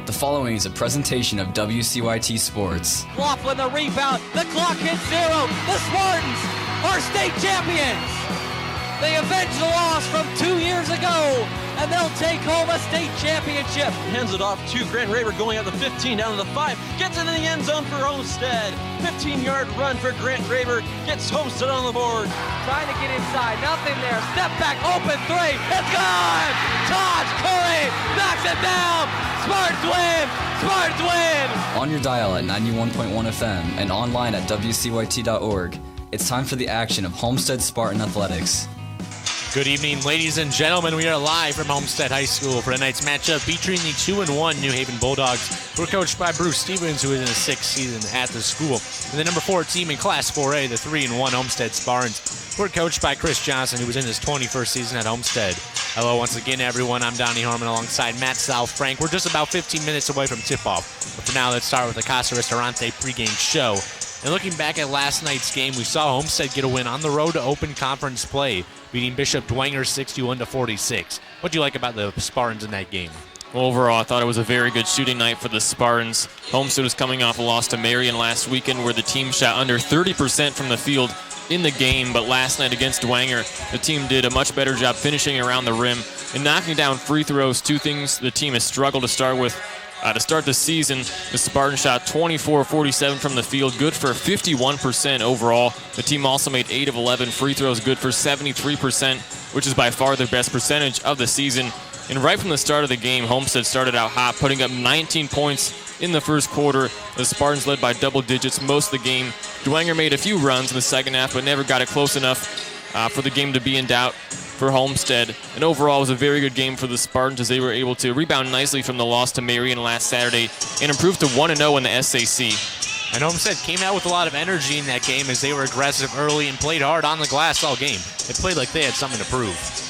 The following is a presentation of WCYT Sports. Laughlin the rebound. The clock hits 0. The Spartans are state champions. They avenge the loss from 2 years ago, and they'll take home a state championship. Hands it off to Grant Raver going at the 15, down to the 5. Gets into the end zone for Homestead. 15-yard run for Grant Raver. Gets Homestead on the board. Trying to get inside. Nothing there. Step back. Open 3. It's gone. Todd Curry knocks it down. Spartans win. Spartans win. On your dial at 91.1 FM and online at WCYT.org, it's time for the action of Homestead Spartan Athletics. Good evening, ladies and gentlemen. We are live from Homestead High School for tonight's matchup featuring the 2-1 New Haven Bulldogs, who are coached by Bruce Stevens, who is in his 6th season at the school, and the number 4 team in Class 4A, the 3-1 Homestead Spartans, who are coached by Chris Johnson, who was in his 21st season at Homestead. Hello once again, everyone. I'm Donnie Harmon alongside Matt Saalfrank. We're just about 15 minutes away from tip-off, but for now, let's start with the Casa Restaurante pregame show. And looking back at last night's game, we saw Homestead get a win on the road to open conference play, beating Bishop Dwenger 61-46. What do you like about the Spartans in that game? Well, overall, I thought it was a very good shooting night for the Spartans. Homestead was coming off a loss to Marion last weekend, where the team shot under 30% from the field in the game, but last night against Dwenger, the team did a much better job finishing around the rim and knocking down free throws, two things the team has struggled to start with. To start the season, the Spartans shot 24-47 from the field, good for 51% overall. The team also made 8 of 11 free throws, good for 73%, which is by far their best percentage of the season. And right from the start of the game, Homestead started out hot, putting up 19 points in the first quarter. The Spartans led by double digits most of the game. Dwenger made a few runs in the second half, but never got it close enough for the game to be in doubt for Homestead. And overall, it was a very good game for the Spartans as they were able to rebound nicely from the loss to Marion last Saturday and improve to 1-0 in the SAC. And Homestead came out with a lot of energy in that game as they were aggressive early and played hard on the glass all game. They played like they had something to prove.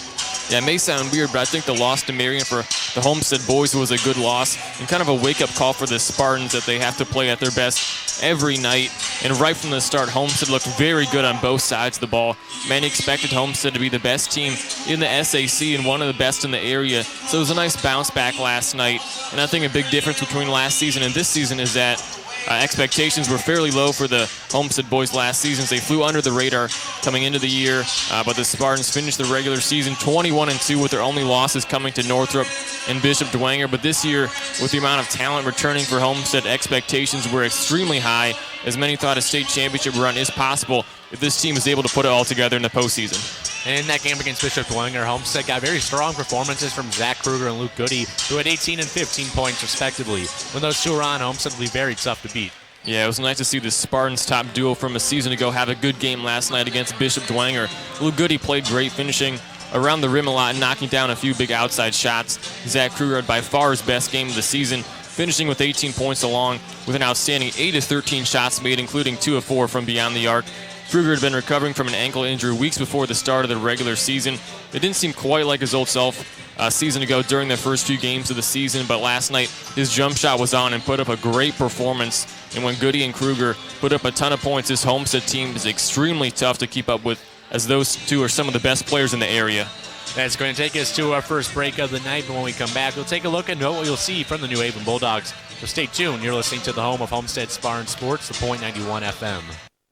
Yeah, it may sound weird, but I think the loss to Marion for the Homestead boys was a good loss and kind of a wake-up call for the Spartans that they have to play at their best every night. And right from the start, Homestead looked very good on both sides of the ball. Many expected Homestead to be the best team in the SAC and one of the best in the area. So it was a nice bounce back last night. And I think a big difference between last season and this season is that expectations were fairly low for the Homestead boys last season. They flew under the radar coming into the year, but the Spartans finished the regular season 21-2 with their only losses coming to Northrop and Bishop Dwenger. But this year, with the amount of talent returning for Homestead, expectations were extremely high, as many thought a state championship run is possible if this team is able to put it all together in the postseason. And in that game against Bishop Dwenger, Homestead got very strong performances from Zach Kruger and Luke Goody, who had 18 and 15 points respectively. When those two are on, Homestead will be very tough to beat. Yeah, it was nice to see the Spartans top duo from a season ago have a good game last night against Bishop Dwenger. Luke Goody played great, finishing around the rim a lot and knocking down a few big outside shots. Zach Kruger had by far his best game of the season, finishing with 18 points along with an outstanding 8 of 13 shots made, including 2 of 4 from beyond the arc. Kruger had been recovering from an ankle injury weeks before the start of the regular season. It didn't seem quite like his old self a season ago during the first few games of the season, but last night his jump shot was on and put up a great performance. And when Goody and Kruger put up a ton of points, this Homestead team is extremely tough to keep up with, as those two are some of the best players in the area. That's going to take us to our first break of the night, but when we come back, we'll take a look at what you'll see from the New Haven Bulldogs. So stay tuned. You're listening to the home of Homestead Spartan Sports, the Point 91 FM.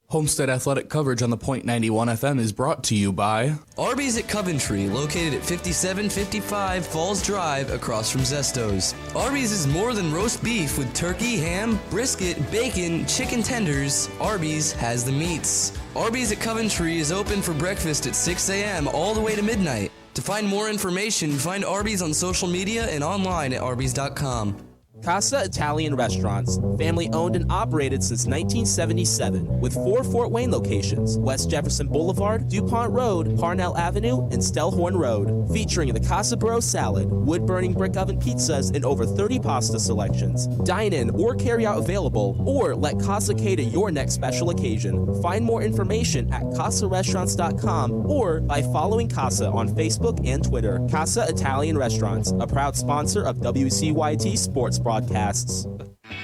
Homestead Athletic coverage on the Point 91 FM is brought to you by Arby's at Coventry, located at 5755 Falls Drive across from Zesto's. Arby's is more than roast beef with turkey, ham, brisket, bacon, chicken tenders. Arby's has the meats. Arby's at Coventry is open for breakfast at 6 a.m. all the way to midnight. To find more information, find Arby's on social media and online at arbys.com. Casa Italian Restaurants, family owned and operated since 1977, with 4 Fort Wayne locations: West Jefferson Boulevard, DuPont Road, Parnell Avenue, and Stellhorn Road. Featuring the Casa Burro salad, wood-burning brick oven pizzas, and over 30 pasta selections. Dine-in or carry-out available, or let Casa cater your next special occasion. Find more information at CasaRestaurants.com or by following Casa on Facebook and Twitter. Casa Italian Restaurants, a proud sponsor of WCYT Sports broadcasts.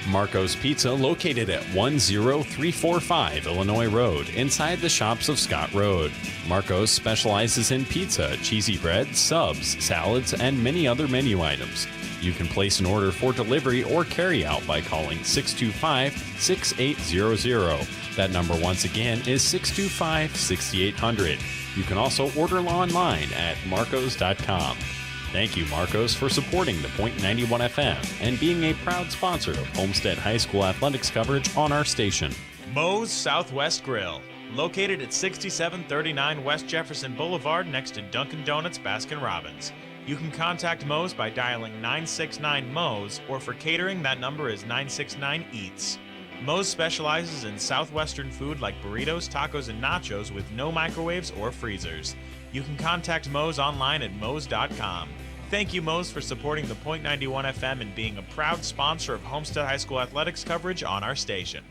Marco's Pizza, located at 10345 Illinois Road, inside the shops of Scott Road. Marco's specializes in pizza, cheesy bread, subs, salads, and many other menu items. You can place an order for delivery or carryout by calling 625-6800. That number once again is 625-6800. You can also order online at marcos.com. Thank you, Marcos, for supporting the Point 91 FM and being a proud sponsor of Homestead High School athletics coverage on our station. Moe's Southwest Grill, located at 6739 West Jefferson Boulevard next to Dunkin' Donuts Baskin-Robbins. You can contact Moe's by dialing 969-MOE's, or for catering, that number is 969-EATS. Moe's specializes in southwestern food like burritos, tacos, and nachos with no microwaves or freezers. You can contact Moe's online at moes.com. Thank you, Moe's, for supporting the Point 91 FM and being a proud sponsor of Homestead High School athletics coverage on our station.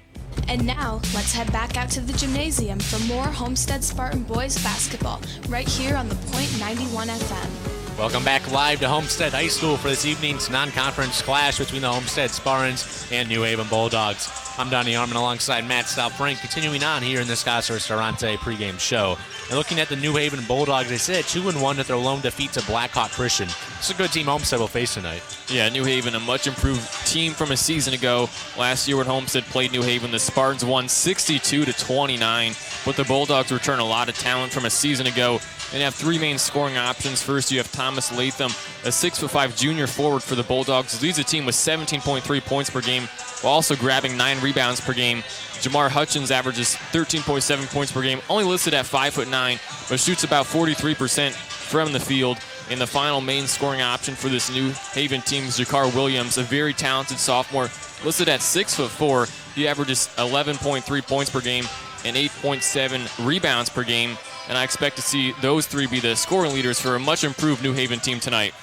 And now, let's head back out to the gymnasium for more Homestead Spartan boys basketball, right here on the Point 91 FM. Welcome back live to Homestead High School for this evening's non-conference clash between the Homestead Spartans and New Haven Bulldogs. I'm Donnie Harmon alongside Matt Saalfrank, continuing on here in this Casa Restaurante pregame show. And looking at the New Haven Bulldogs, they sit at 2-1 with their lone defeat to Blackhawk Christian. It's a good team Homestead will face tonight. Yeah, New Haven, a much improved team from a season ago. Last year when Homestead played New Haven, the Spartans won 62-29, but the Bulldogs return a lot of talent from a season ago and have three main scoring options. First, you have Thomas Latham, a 6'5" junior forward for the Bulldogs, who leads the team with 17.3 points per game, while also grabbing 9 rebounds per game. Jamar Hutchins averages 13.7 points per game, only listed at 5'9", but shoots about 43% from the field. And the final main scoring option for this New Haven team is Jakar Williams, a very talented sophomore, listed at 6'4". He averages 11.3 points per game and 8.7 rebounds per game. And I expect to see those three be the scoring leaders for a much improved New Haven team tonight.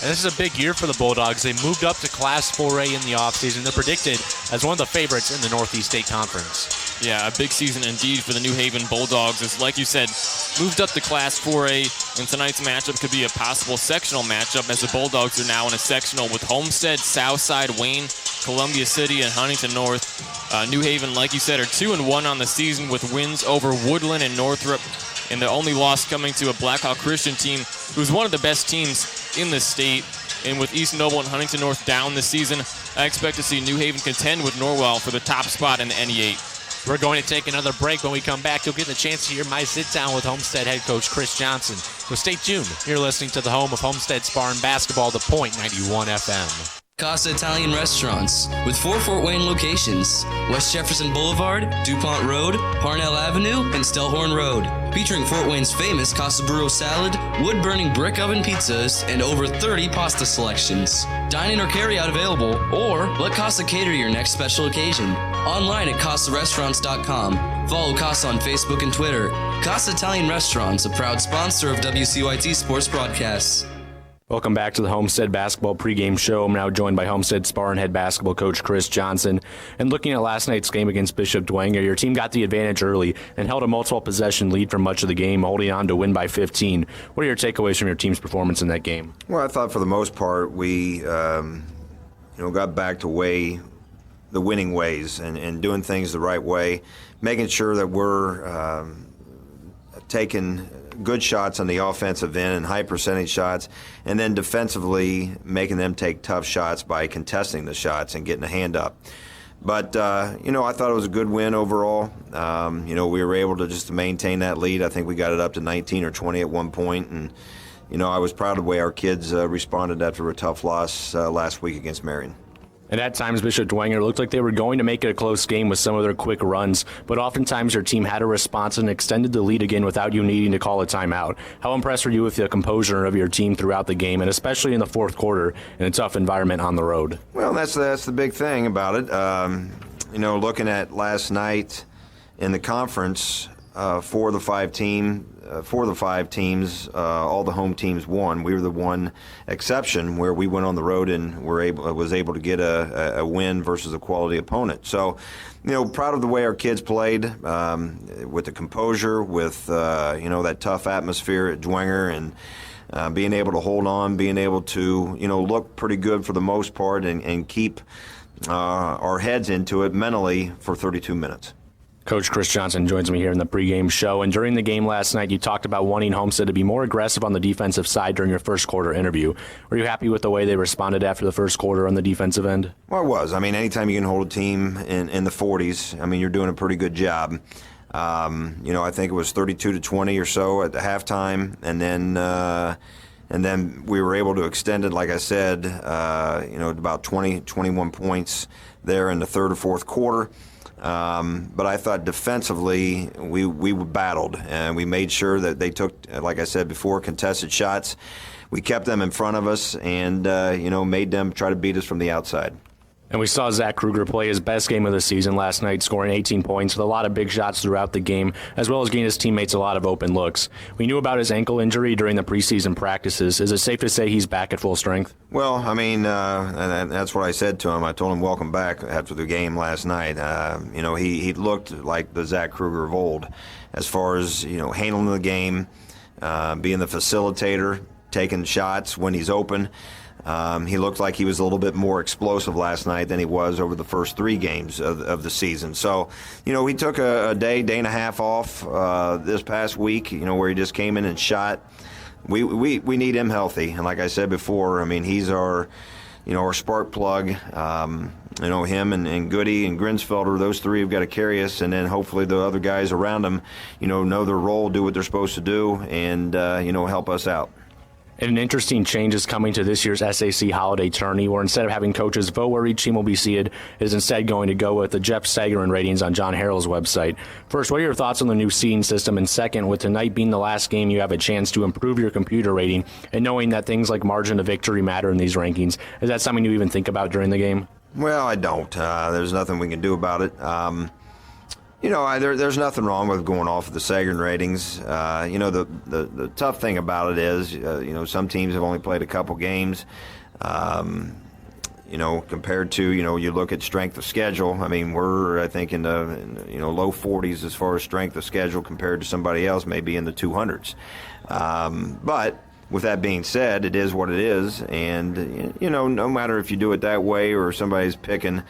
And this is a big year for the Bulldogs. They moved up to Class 4A in the offseason. They're predicted as one of the favorites in the Northeast State Conference. Yeah, a big season indeed for the New Haven Bulldogs. As, like you said, moved up to Class 4A, and tonight's matchup could be a possible sectional matchup, as the Bulldogs are now in a sectional with Homestead, Southside, Wayne, Columbia City, and Huntington North. New Haven, like you said, are 2-1 on the season with wins over Woodland and Northrop, and the only loss coming to a Blackhawk Christian team who's one of the best teams in the state. And with East Noble and Huntington North down this season, I expect to see New Haven contend with Norwell for the top spot in the NE8. We're going to take another break. When we come back, you'll get the chance to hear my sit-down with Homestead head coach Chris Johnson. So stay tuned. You're listening to the home of Homestead Spartan basketball, the Point 91 FM. Casa Italian Restaurants, with 4 Fort Wayne locations: West Jefferson Boulevard, DuPont Road, Parnell Avenue, and Stellhorn Road. Featuring Fort Wayne's famous Casa Burro salad, wood-burning brick oven pizzas, and over 30 pasta selections. Dine-in or carry-out available, or let Casa cater your next special occasion. Online at CasaRestaurants.com. Follow Casa on Facebook and Twitter. Casa Italian Restaurants, a proud sponsor of WCYT Sports Broadcasts. Welcome back to the Homestead Basketball pregame show. I'm now joined by Homestead Spartan head basketball coach Chris Johnson. And looking at last night's game against Bishop Dwenger, your team got the advantage early and held a multiple possession lead for much of the game, holding on to win by 15. What are your takeaways from your team's performance in that game? Well, I thought for the most part we got back to the winning ways and doing things the right way, making sure that we're taking good shots on the offensive end and high percentage shots, and then defensively making them take tough shots by contesting the shots and getting a hand up. But, I thought it was a good win overall. We were able to just maintain that lead. I think we got it up to 19 or 20 at one point, and, I was proud of the way our kids responded after a tough loss last week against Marion. And at times, Bishop Dwenger looked like they were going to make it a close game with some of their quick runs, but oftentimes your team had a response and extended the lead again without you needing to call a timeout. How impressed were you with the composure of your team throughout the game, and especially in the fourth quarter in a tough environment on the road? Well, that's the big thing about it. Looking at last night in the conference, four of the five teams, all the home teams won. We were the one exception where we went on the road and was able to get a win versus a quality opponent. So, proud of the way our kids played, with the composure, with that tough atmosphere at Dwenger, and being able to hold on, being able to look pretty good for the most part, and keep our heads into it mentally for 32 minutes. Coach Chris Johnson joins me here in the pregame show. And during the game last night, you talked about wanting Homestead to be more aggressive on the defensive side during your first quarter interview. Were you happy with the way they responded after the first quarter on the defensive end? Well, I was. I mean, anytime you can hold a team in the 40s, I mean, you're doing a pretty good job. I think it was 32-20 or so at the halftime, and then we were able to extend it, like I said, about 21 points there in the third or fourth quarter. But I thought defensively we battled, and we made sure that they took, like I said before, contested shots. We kept them in front of us and, made them try to beat us from the outside. And we saw Zach Kruger play his best game of the season last night, scoring 18 points with a lot of big shots throughout the game, as well as getting his teammates a lot of open looks. We knew about his ankle injury during the preseason practices. Is it safe to say he's back at full strength? Well, I mean, and that's what I said to him. I told him welcome back after the game last night. He looked like the Zach Kruger of old as far as, handling the game, being the facilitator, taking shots when he's open. He looked like he was a little bit more explosive last night than he was over the first 3 games of the season. So, he took a day and a half off this past week, where he just came in and shot. We need him healthy. And like I said before, I mean, he's our spark plug. Him and Goody and Grinsfelder, those 3 have got to carry us. And then hopefully the other guys around them, know their role, do what they're supposed to do, and, help us out. And an interesting change is coming to this year's SAC Holiday Tourney, where instead of having coaches vote where each team will be seated, it is instead going to go with the Jeff Sagarin ratings on John Harrell's website. First, what are your thoughts on the new seeding system? And second, with tonight being the last game, you have a chance to improve your computer rating, and knowing that things like margin of victory matter in these rankings. Is that something you even think about during the game? Well, I don't. There's nothing we can do about it. There's nothing wrong with going off of the Sagarin ratings. The tough thing about it is, some teams have only played a couple games. Compared to, you look at strength of schedule. I mean, we're, I think, in the low 40s as far as strength of schedule compared to somebody else, maybe in the 200s. But with that being said, it is what it is. And, no matter if you do it that way or somebody's picking,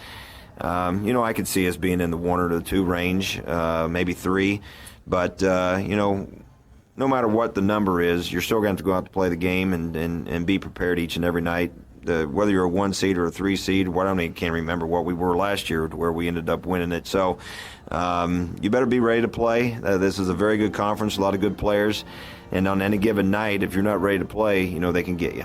I could see us being in the 1 or the 2 range, maybe 3. But, no matter what the number is, you're still going to have to go out to play the game and be prepared each and every night. Whether you're a 1 seed or a 3 seed, can't remember what we were last year to where we ended up winning it. So you better be ready to play. This is a very good conference, a lot of good players. And on any given night, if you're not ready to play, they can get you.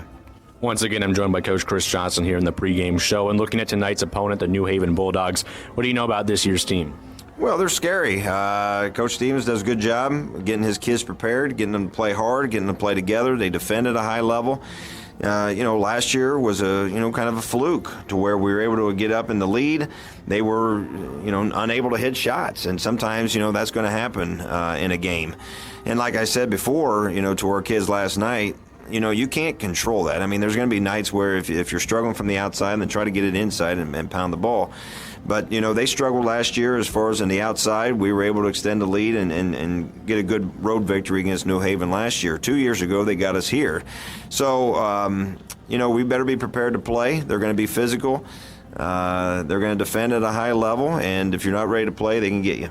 Once again, I'm joined by Coach Chris Johnson here in the pregame show. And looking at tonight's opponent, the New Haven Bulldogs, what do you know about this year's team? Well, they're scary. Coach Stevens does a good job getting his kids prepared, getting them to play hard, getting them to play together. They defend at a high level. Last year was kind of a fluke to where we were able to get up in the lead. They were, unable to hit shots. And sometimes, that's going to happen in a game. And like I said before, to our kids last night, you can't control that. I mean, there's going to be nights where if you're struggling from the outside, then try to get it inside and pound the ball. But, they struggled last year as far as in the outside. We were able to extend the lead and get a good road victory against New Haven last year. 2 years ago, they got us here. So, we better be prepared to play. They're going to be physical. They're going to defend at a high level. And if you're not ready to play, they can get you.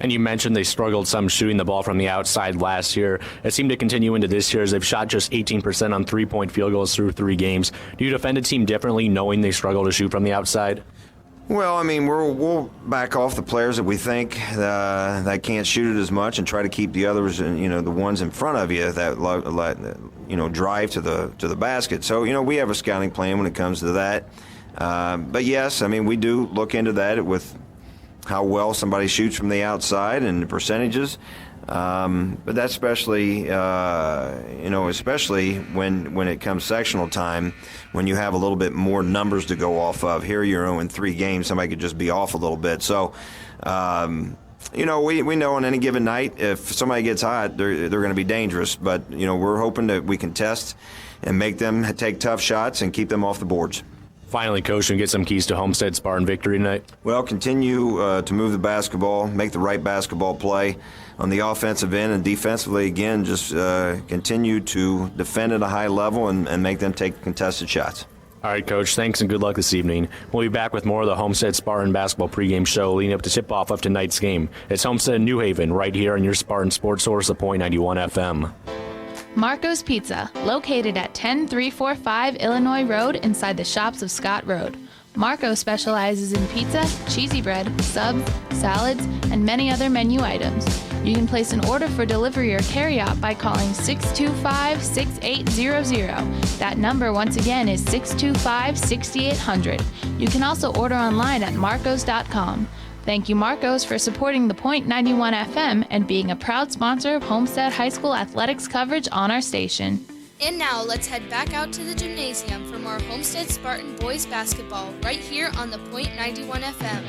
And you mentioned they struggled some shooting the ball from the outside last year. It seemed to continue into this year as they've shot just 18% on 3-point field goals through 3 games. Do you defend a team differently knowing they struggle to shoot from the outside? Well, I mean, we'll back off the players that we think that can't shoot it as much and try to keep the others, the ones in front of you that drive to the basket. So, we have a scouting plan when it comes to that. But yes, I mean, we do look into that with how well somebody shoots from the outside and the percentages. But that's especially when it comes sectional time, when you have a little bit more numbers to go off of. Here you're in 3 games, somebody could just be off a little bit. So, we know on any given night, if somebody gets hot, they're going to be dangerous. But, we're hoping that we can test and make them take tough shots and keep them off the boards. Finally, Coach, and get some keys to Homestead Spartan victory tonight. Well, continue to move the basketball, make the right basketball play on the offensive end, and defensively, again, just continue to defend at a high level and make them take contested shots. All All right, Coach, thanks and good luck this evening. We'll be back with more of the Homestead Spartan basketball pregame show leading up to tip-off of tonight's game. It's Homestead in New Haven, right here on your Spartan sports source of .91 FM. Marco's Pizza, located at 10345 Illinois Road inside the shops of Scott Road. Marco specializes in pizza, cheesy bread, subs, salads, and many other menu items. You can place an order for delivery or carryout by calling 625-6800. That number once again is 625-6800. You can also order online at marcos.com. Thank you, Marcos, for supporting the .91 FM and being a proud sponsor of Homestead High School athletics coverage on our station. And now let's head back out to the gymnasium for more Homestead Spartan boys basketball right here on the .91 FM.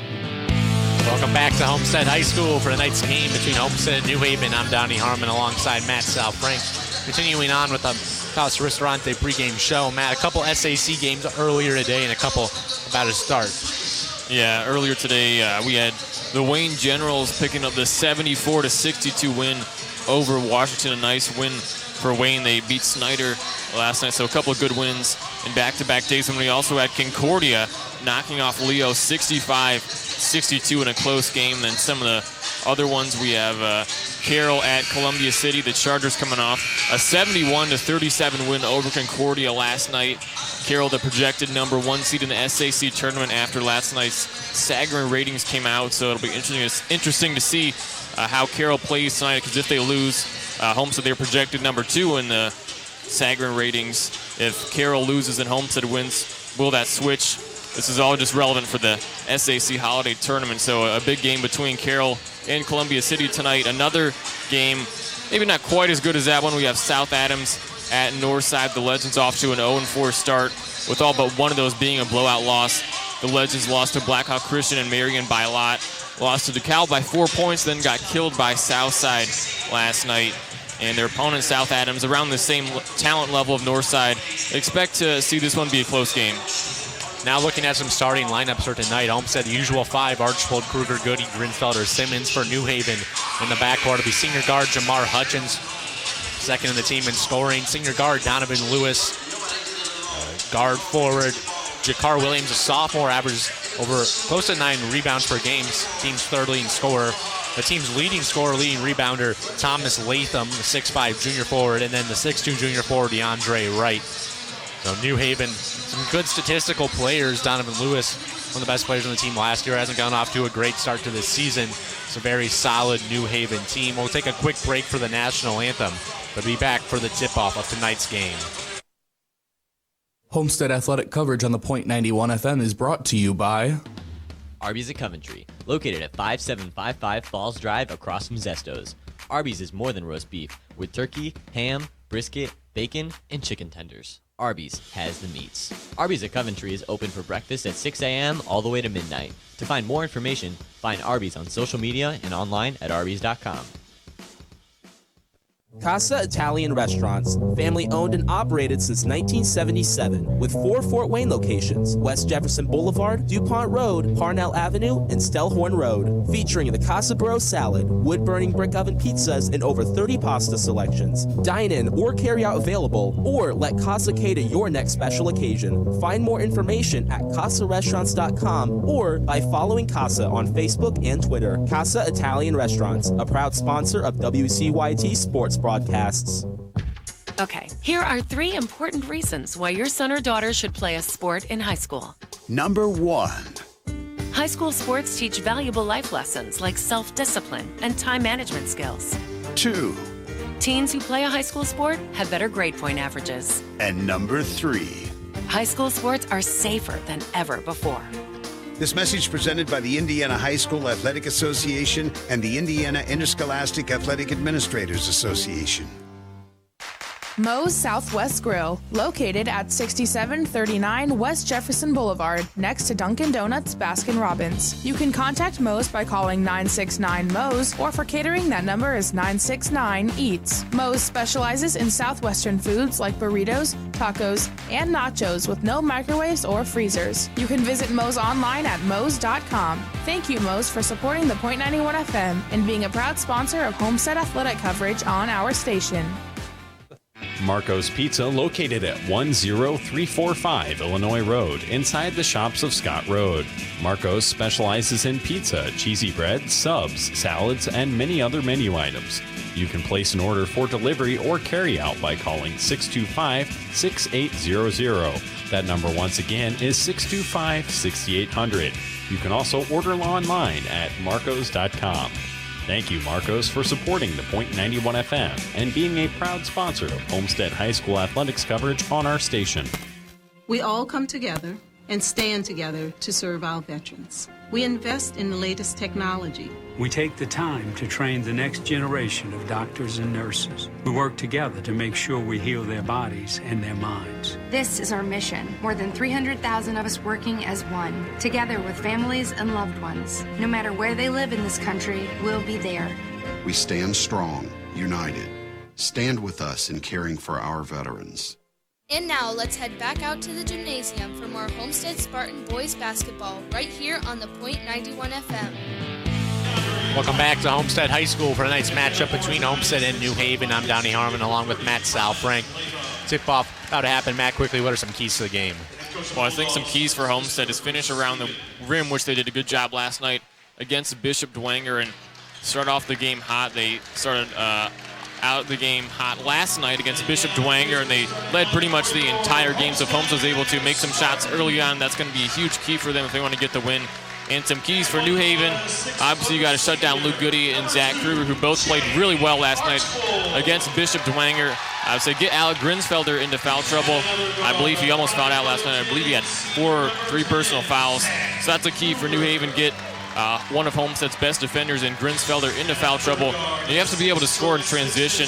Welcome back to Homestead High School for tonight's game between Homestead and New Haven. I'm Donnie Harmon alongside Matt Saalfrank. Continuing on with the Casa Ristorante pregame show. Matt, a couple SAC games earlier today and a couple about to start. Yeah, earlier today we had the Wayne Generals picking up the 74-62 win over Washington. A nice win for Wayne. They beat Snyder last night, so a couple of good wins in back-to-back days. And we also had Concordia knocking off Leo 65-62 in a close game. And then some of the other ones, we have Carroll at Columbia City. The Chargers coming off a 71-37 win over Concordia last night. Carroll, the projected number 1 seed in the SAC tournament after last night's Sagarin ratings came out. So it'll be interesting to see how Carroll plays tonight, because if they lose, Homestead, they're projected number 2 in the Sagarin ratings. If Carroll loses and Homestead wins, will that switch? This is all just relevant for the SAC Holiday Tournament. So a big game between Carroll and Columbia City tonight. Another game, maybe not quite as good as that one. We have South Adams at Northside. The Legends off to an 0-4 start, with all but one of those being a blowout loss. The Legends lost to Blackhawk Christian and Marion by a lot. Lost to DeKalb by 4 points, then got killed by Southside last night. And their opponent, South Adams, around the same talent level of Northside. Expect to see this one be a close game. Now looking at some starting lineups for tonight. Homestead, the usual 5, Archibald, Kruger, Goody, Grinfelder, Simmons. For New Haven in the backcourt will be senior guard Jamar Hutchins, second in the team in scoring. Senior guard Donovan Lewis. Guard forward Jakar Williams, a sophomore, averages over close to 9 rebounds per game. Team's third leading scorer. The team's leading scorer, leading rebounder, Thomas Latham, the 6'5 junior forward, and then the 6'2 junior forward, DeAndre Wright. So New Haven, some good statistical players. Donovan Lewis, one of the best players on the team last year, hasn't gone off to a great start to this season. It's a very solid New Haven team. We'll take a quick break for the national anthem, but be back for the tip-off of tonight's game. Homestead athletic coverage on the .91 FM is brought to you by Arby's at Coventry, located at 5755 Falls Drive across from Zesto's. Arby's is more than roast beef, with turkey, ham, brisket, bacon, and chicken tenders. Arby's has the meats. Arby's at Coventry is open for breakfast at 6 a.m. all the way to midnight. To find more information, find Arby's on social media and online at arbys.com. Casa Italian Restaurants, family owned and operated since 1977, with 4 Fort Wayne locations: West Jefferson Boulevard, DuPont Road, Parnell Avenue, and Stellhorn Road. Featuring the Casa Bro salad, wood-burning brick oven pizzas, and over 30 pasta selections. Dine-in or carry-out available, or let Casa cater your next special occasion. Find more information at CasaRestaurants.com or by following Casa on Facebook and Twitter. Casa Italian Restaurants, a proud sponsor of WCYT Sports broadcasts. Okay, here are 3 important reasons why your son or daughter should play a sport in high school. Number 1. High school sports teach valuable life lessons like self-discipline and time management skills. 2. Teens who play a high school sport have better grade point averages. And number 3. High school sports are safer than ever before. This message presented by the Indiana High School Athletic Association and the Indiana Interscholastic Athletic Administrators Association. Moe's Southwest Grill, located at 6739 West Jefferson Boulevard, next to Dunkin' Donuts, Baskin-Robbins. You can contact Moe's by calling 969-MOE's, or for catering, that number is 969-EATS. Moe's specializes in Southwestern foods like burritos, tacos, and nachos with no microwaves or freezers. You can visit Moe's online at moes.com. Thank you, Moe's, for supporting the .91 FM and being a proud sponsor of Homestead athletic coverage on our station. Marco's Pizza, located at 10345 Illinois Road, inside the shops of Scott Road. Marco's specializes in pizza, cheesy bread, subs, salads, and many other menu items. You can place an order for delivery or carry-out by calling 625-6800. That number once again is 625-6800. You can also order online at marcos.com. Thank you, Marcos, for supporting the Point 91 FM and being a proud sponsor of Homestead High School athletics coverage on our station. We all come together and stand together to serve our veterans. We invest in the latest technology. We take the time to train the next generation of doctors and nurses. We work together to make sure we heal their bodies and their minds. This is our mission. More than 300,000 of us working as one, together with families and loved ones. No matter where they live in this country, we'll be there. We stand strong, united. Stand with us in caring for our veterans. And now let's head back out to the gymnasium for more Homestead Spartan boys basketball right here on the Point 91 FM. Welcome back to Homestead High School for tonight's matchup between Homestead and New Haven. I'm Donnie Harmon along with Matt Saalfrank. Tip-off about to happen. Matt, quickly, what are some keys to the game? Well, I think some keys for Homestead is finish around the rim, which they did a good job last night against Bishop Dwenger, and start off the game hot. They started out the game hot last night against Bishop Dwenger, and they led pretty much the entire game, so Homestead was able to make some shots early on. That's going to be a huge key for them if they want to get the win. And some keys for New Haven. Obviously, you got to shut down Luke Goody and Zach Kruger, who both played really well last night against Bishop Dwenger. I would say get Alec Grinsfelder into foul trouble. I believe he almost fouled out last night. I believe he had 3 personal fouls. So that's a key for New Haven. Get one of Homestead's best defenders in Grinsfelder into foul trouble. And you have to be able to score in transition.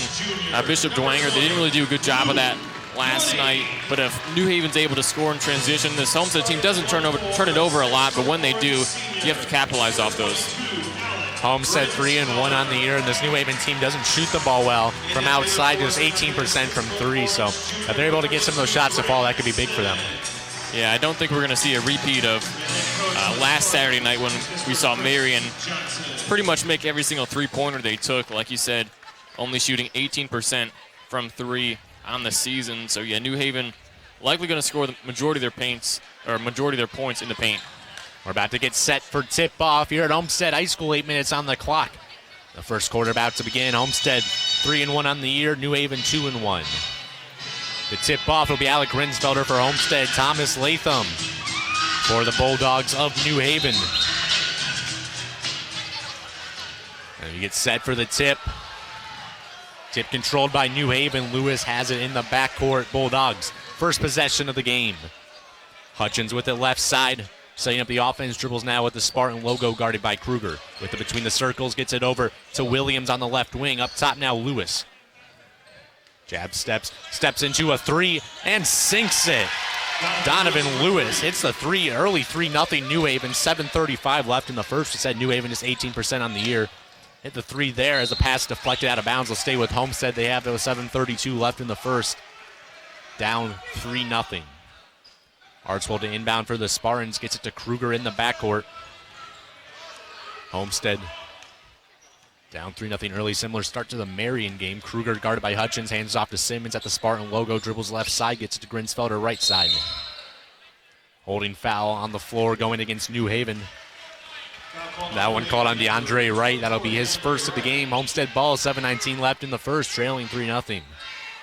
Bishop Dwenger, they didn't really do a good job of that last night, but if New Haven's able to score in transition, this Homestead team doesn't turn it over a lot, but when they do, you have to capitalize off those. Homestead 3-1 on the year, and this New Haven team doesn't shoot the ball well from outside, just 18% from 3, so if they're able to get some of those shots to fall, that could be big for them. Yeah, I don't think we're going to see a repeat of last Saturday night when we saw Marion pretty much make every single three-pointer they took. Like you said, only shooting 18% from 3 on the season. So yeah, New Haven likely going to score the majority of their points in the paint. We're about to get set for tip-off here at Homestead High School. 8 minutes on the clock. The first quarter about to begin. Homestead 3-1 on the year. New Haven 2-1. The tip-off will be Alec Grinsfelder for Homestead. Thomas Latham for the Bulldogs of New Haven. And you get set for the tip. Tip controlled by New Haven. Lewis has it in the backcourt. Bulldogs, first possession of the game. Hutchins with it left side, setting up the offense. Dribbles now with the Spartan logo guarded by Kruger. With it between the circles, gets it over to Williams on the left wing. Up top now, Lewis. Jab steps into a 3 and sinks it. Donovan Lewis hits the 3, early 3-0 New Haven. 7:35 left in the first. We said New Haven is 18% on the year. Hit the 3 there as the pass deflected out of bounds. Will stay with Homestead. They have those 7:32 left in the first. Down 3-0. Hartswold to inbound for the Spartans. Gets it to Kruger in the backcourt. Homestead down 3-0 early. Similar start to the Marion game. Kruger guarded by Hutchins. Hands off to Simmons at the Spartan logo. Dribbles left side. Gets it to Grinsfelder right side. Holding foul on the floor going against New Haven. That one called on DeAndre Wright. That'll be his first of the game. Homestead ball, 7:19 left in the first, trailing 3-0.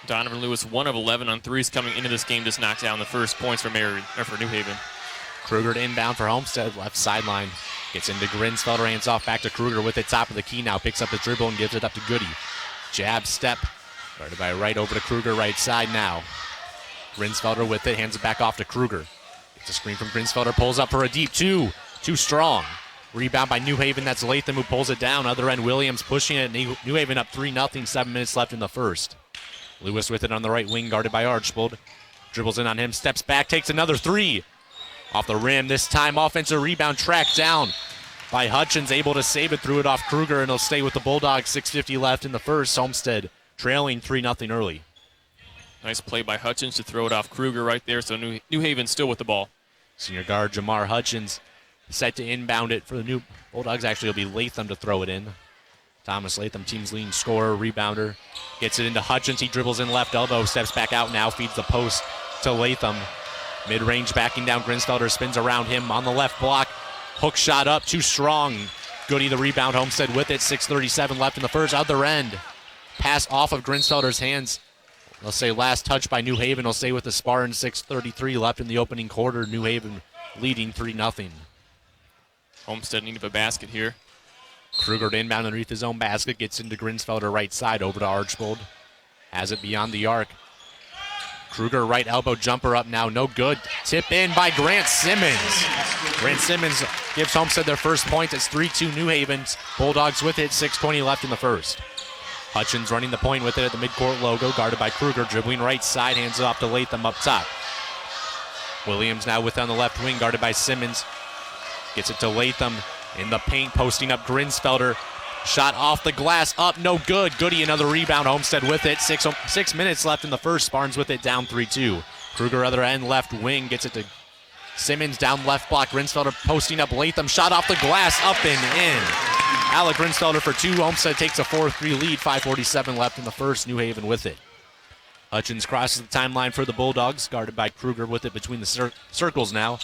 Donovan Lewis, 1 of 11 on threes coming into this game, just knocked down the first points for New Haven. Kruger to inbound for Homestead, left sideline. Gets into Grinsfelder, hands off back to Kruger with it top of the key now. Picks up the dribble and gives it up to Goody. Jab step, guarded by Wright over to Kruger, right side now. Grinsfelder with it, hands it back off to Kruger. Gets a screen from Grinsfelder, pulls up for a deep 2. Too strong. Rebound by New Haven. That's Latham who pulls it down. Other end, Williams pushing it. New Haven up 3-0. 7 minutes left in the first. Lewis with it on the right wing, guarded by Archbold. Dribbles in on him, steps back, takes another 3. Off the rim, this time offensive rebound tracked down by Hutchins. Able to save it, threw it off Kruger, and he'll stay with the Bulldogs. 6:50 left in the first. Homestead trailing 3-0 early. Nice play by Hutchins to throw it off Kruger right there, so New Haven still with the ball. Senior guard Jamar Hutchins set to inbound it for the new Bulldogs. Actually, it'll be Latham to throw it in. Thomas Latham, team's leading scorer, rebounder. Gets it into Hutchins. He dribbles in left elbow, steps back out now, feeds the post to Latham. Mid-range backing down. Grinsfelder spins around him on the left block. Hook shot up, too strong. Goody the rebound. Homestead with it. 6:37 left in the first. Other end. Pass off of Grinsfelder's hands. They'll say last touch by New Haven. They'll stay with the Spartans. 6:33 left in the opening quarter. New Haven leading 3-0. Homestead needed a basket here. Kruger to inbound underneath his own basket. Gets into Grinsfelder right side. Over to Archbold. Has it beyond the arc. Kruger right elbow jumper up now. No good. Tip in by Grant Simmons. Grant Simmons gives Homestead their first point. It's 3-2 New Haven. Bulldogs with it. 6:20 left in the first. Hutchins running the point with it at the midcourt logo. Guarded by Kruger. Dribbling right side. Hands it off to Latham up top. Williams now with on the left wing. Guarded by Simmons. Gets it to Latham in the paint. Posting up Grinsfelder. Shot off the glass, up, no good. Goody, another rebound. Homestead with it. 6 minutes left in the first. Spartans with it, down 3-2. Kruger, other end, left wing, gets it to Simmons, down left block. Grinsfelder posting up Latham. Shot off the glass, up and in. Alec Grinsfelder for 2. Homestead takes a 4-3 lead. 5:47 left in the first. New Haven with it. Hutchins crosses the timeline for the Bulldogs, guarded by Kruger with it between the circles now.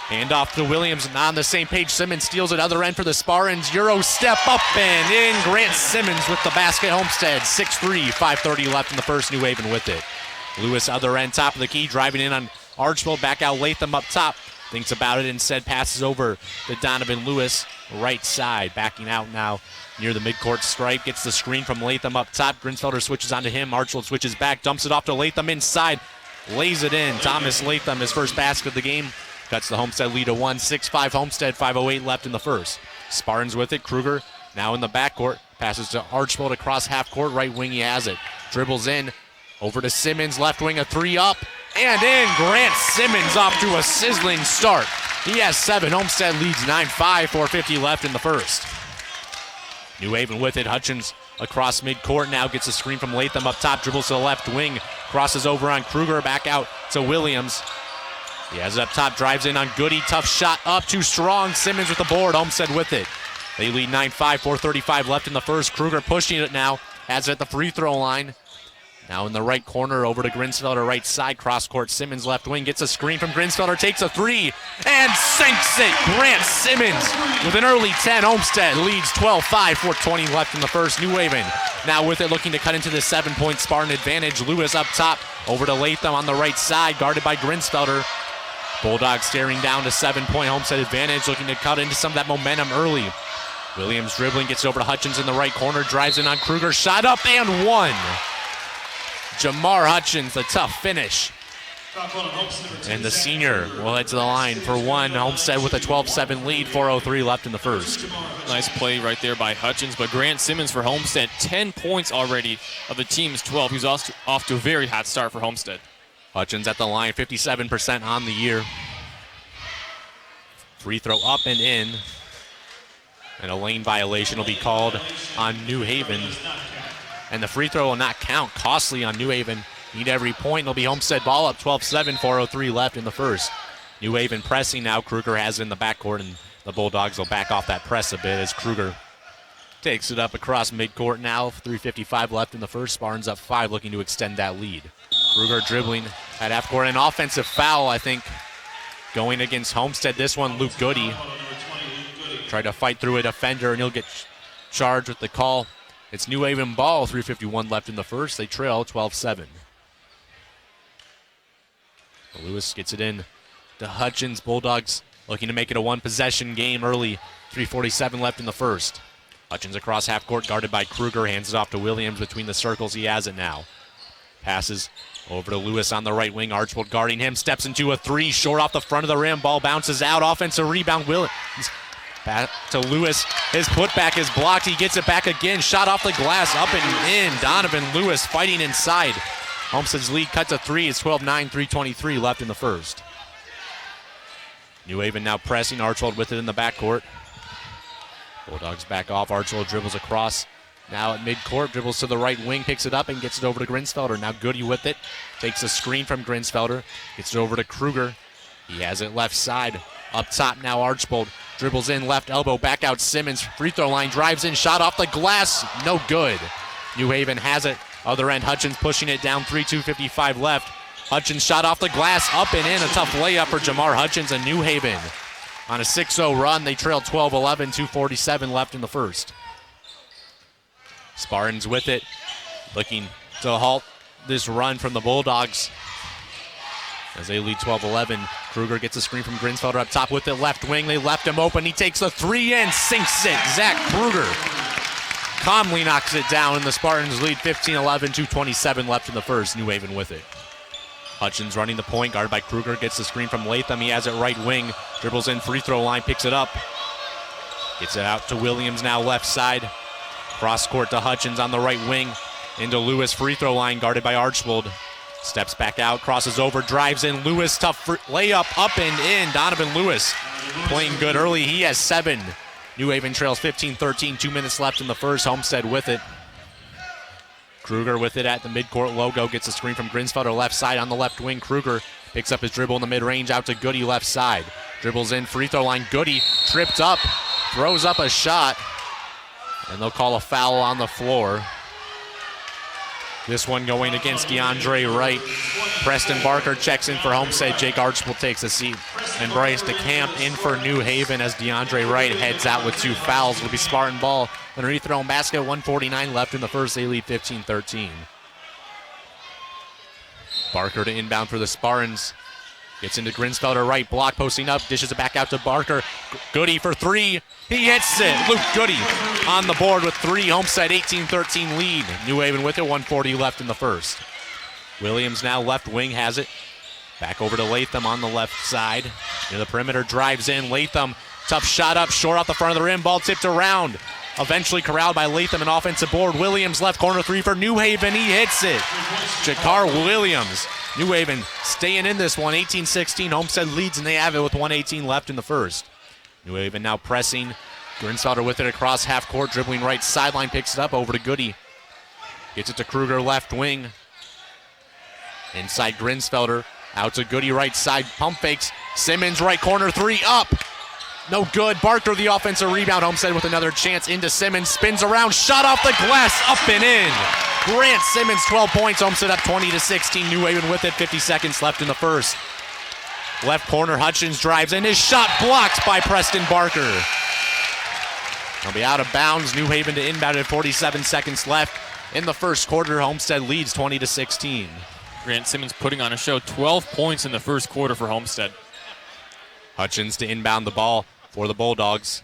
Hand off to Williams, not on the same page. Simmons steals it, other end for the Spartans. Euro step up and in. Grant Simmons with the basket. Homestead, 6-3, 5:30 left in the first. New Haven with it. Lewis, other end, top of the key, driving in on Archbold. Back out Latham up top. Thinks about it, instead passes over to Donovan Lewis, right side. Backing out now near the midcourt stripe. Gets the screen from Latham up top. Grinsfelder switches onto him. Archbold switches back, dumps it off to Latham inside. Lays it in. Thomas Latham, his first basket of the game. Cuts the Homestead lead to 1. 6-5 Homestead, 5:08 left in the first. Spartans with it. Kruger now in the backcourt. Passes to Archbold across half court. Right wing, he has it. Dribbles in. Over to Simmons. Left wing, a 3 up. And in. Grant Simmons off to a sizzling start. He has 7. Homestead leads 9-5. 4:50 left in the first. New Haven with it. Hutchins across midcourt now. Gets a screen from Latham up top. Dribbles to the left wing. Crosses over on Kruger. Back out to Williams. He has it up top, drives in on Goody. Tough shot up, too strong. Simmons with the board, Homestead with it. They lead 9-5, 4:35 left in the first. Kruger pushing it now, has it at the free throw line. Now in the right corner, over to Grinsfelder, right side, cross court. Simmons left wing, gets a screen from Grinsfelder, takes a 3, and sinks it. Grant Simmons with an early 10. Homestead leads 12-5, 4:20 left in the first. New Haven now with it, looking to cut into the 7-point Spartan advantage. Lewis up top, over to Latham on the right side, guarded by Grinsfelder. Bulldogs staring down to 7-point Homestead advantage, looking to cut into some of that momentum early. Williams dribbling, gets over to Hutchins in the right corner, drives in on Kruger, shot up and 1. Jamar Hutchins, the tough finish. And the senior will head to the line for 1. Homestead with a 12-7 lead, 4:03 left in the first. Nice play right there by Hutchins, but Grant Simmons for Homestead, 10 points already of the team's 12. He's off to a very hot start for Homestead. Hutchins at the line, 57% on the year. Free throw up and in. And a lane violation will be called on New Haven. And the free throw will not count. Costly on New Haven. Need every point. It'll be Homestead ball up, 12-7, 4:03 left in the first. New Haven pressing now. Kruger has it in the backcourt, and the Bulldogs will back off that press a bit as Kruger takes it up across midcourt now. 3:55 left in the first. Spartans up 5, looking to extend that lead. Kruger dribbling at half court. An offensive foul, I think, going against Homestead. This one, Luke Goody. Tried to fight through a defender, and he'll get charged with the call. It's New Haven ball, 3:51 left in the first. They trail 12-7. Lewis gets it in to Hutchins. Bulldogs looking to make it a one-possession game early. 3:47 left in the first. Hutchins across half court, guarded by Kruger. Hands it off to Williams between the circles. He has it now. Passes over to Lewis on the right wing. Archbold guarding him. Steps into a 3. Short off the front of the rim. Ball bounces out. Offensive rebound. Williams back to Lewis. His putback is blocked. He gets it back again. Shot off the glass. Up and in. Donovan Lewis fighting inside. Homestead's lead cut to 3. It's 12-9. 3:23 left in the first. New Haven now pressing. Archbold with it in the backcourt. Bulldogs back off. Archbold dribbles across. Now at midcourt, dribbles to the right wing, picks it up and gets it over to Grinsfelder. Now Goody with it, takes a screen from Grinsfelder, gets it over to Kruger. He has it left side. Up top now Archbold Dribbles in, left elbow, back out Simmons. Free throw line, drives in, shot off the glass. No good. New Haven has it. Other end, Hutchins pushing it down, 3:2:55 left. Hutchins shot off the glass, up and in. A tough layup for Jamar Hutchins and New Haven. On a 6-0 run, they trailed 12-11, 2:47 left in the first. Spartans with it, looking to halt this run from the Bulldogs as they lead 12-11. Kruger gets a screen from Grinsfelder up top with it, left wing. They left him open. He takes the three and sinks it. Zach Kruger calmly knocks it down, and the Spartans lead 15-11, 2:27 left in the first. New Haven with it. Hutchins running the point, guarded by Kruger, gets the screen from Latham. He has it right wing, dribbles in, free throw line, picks it up. Gets it out to Williams now left side. Cross court to Hutchins on the right wing. Into Lewis, free throw line, guarded by Archbold. Steps back out, crosses over, drives in. Lewis, tough layup, up and in. Donovan Lewis playing good early. He has 7. New Haven trails 15-13, 2 minutes left in the first. Homestead with it. Kruger with it at the midcourt logo. Gets a screen from Grinsfelder left side on the left wing. Kruger picks up his dribble in the mid-range out to Goody left side. Dribbles in, free throw line. Goody tripped up, throws up a shot, and they'll call a foul on the floor. This one going against DeAndre Wright. Preston Barker checks in for Homestead. Jake Archbold takes a seat. And Bryce DeCamp in for New Haven as DeAndre Wright heads out with 2 fouls. It'll be Spartan ball underneath their own basket. 1:49 left in the first. They lead 15-13. Barker to inbound for the Spartans. Gets into Grinsfelder right, block posting up, dishes it back out to Barker. Goody for 3, he hits it. Luke Goody on the board with 3. Homestead 18-13 lead. New Haven with it, 1:40 left in the first. Williams now left wing has it. Back over to Latham on the left side. Near the perimeter, drives in. Latham, tough shot up, short off the front of the rim, ball tipped around. Eventually corralled by Latham, an offensive board. Williams left corner 3 for New Haven, he hits it. Jakar Williams. New Haven staying in this one, 18-16. Homestead leads, and they have it with 1:18 left in the first. New Haven now pressing. Grinsfelder with it across half court, dribbling right sideline, picks it up over to Goody. Gets it to Kruger left wing. Inside Grinsfelder, out to Goody right side, pump fakes. Simmons right corner 3 up. No good. Barker the offensive rebound. Homestead with another chance into Simmons. Spins around, shot off the glass, up and in. Grant Simmons, 12 points. Homestead up 20-16. New Haven with it, 50 seconds left in the first. Left corner, Hutchins drives in. His shot blocked by Preston Barker. He'll be out of bounds. New Haven to inbound at 47 seconds left in the first quarter. Homestead leads 20-16. Grant Simmons putting on a show, 12 points in the first quarter for Homestead. Hutchins to inbound the ball for the Bulldogs.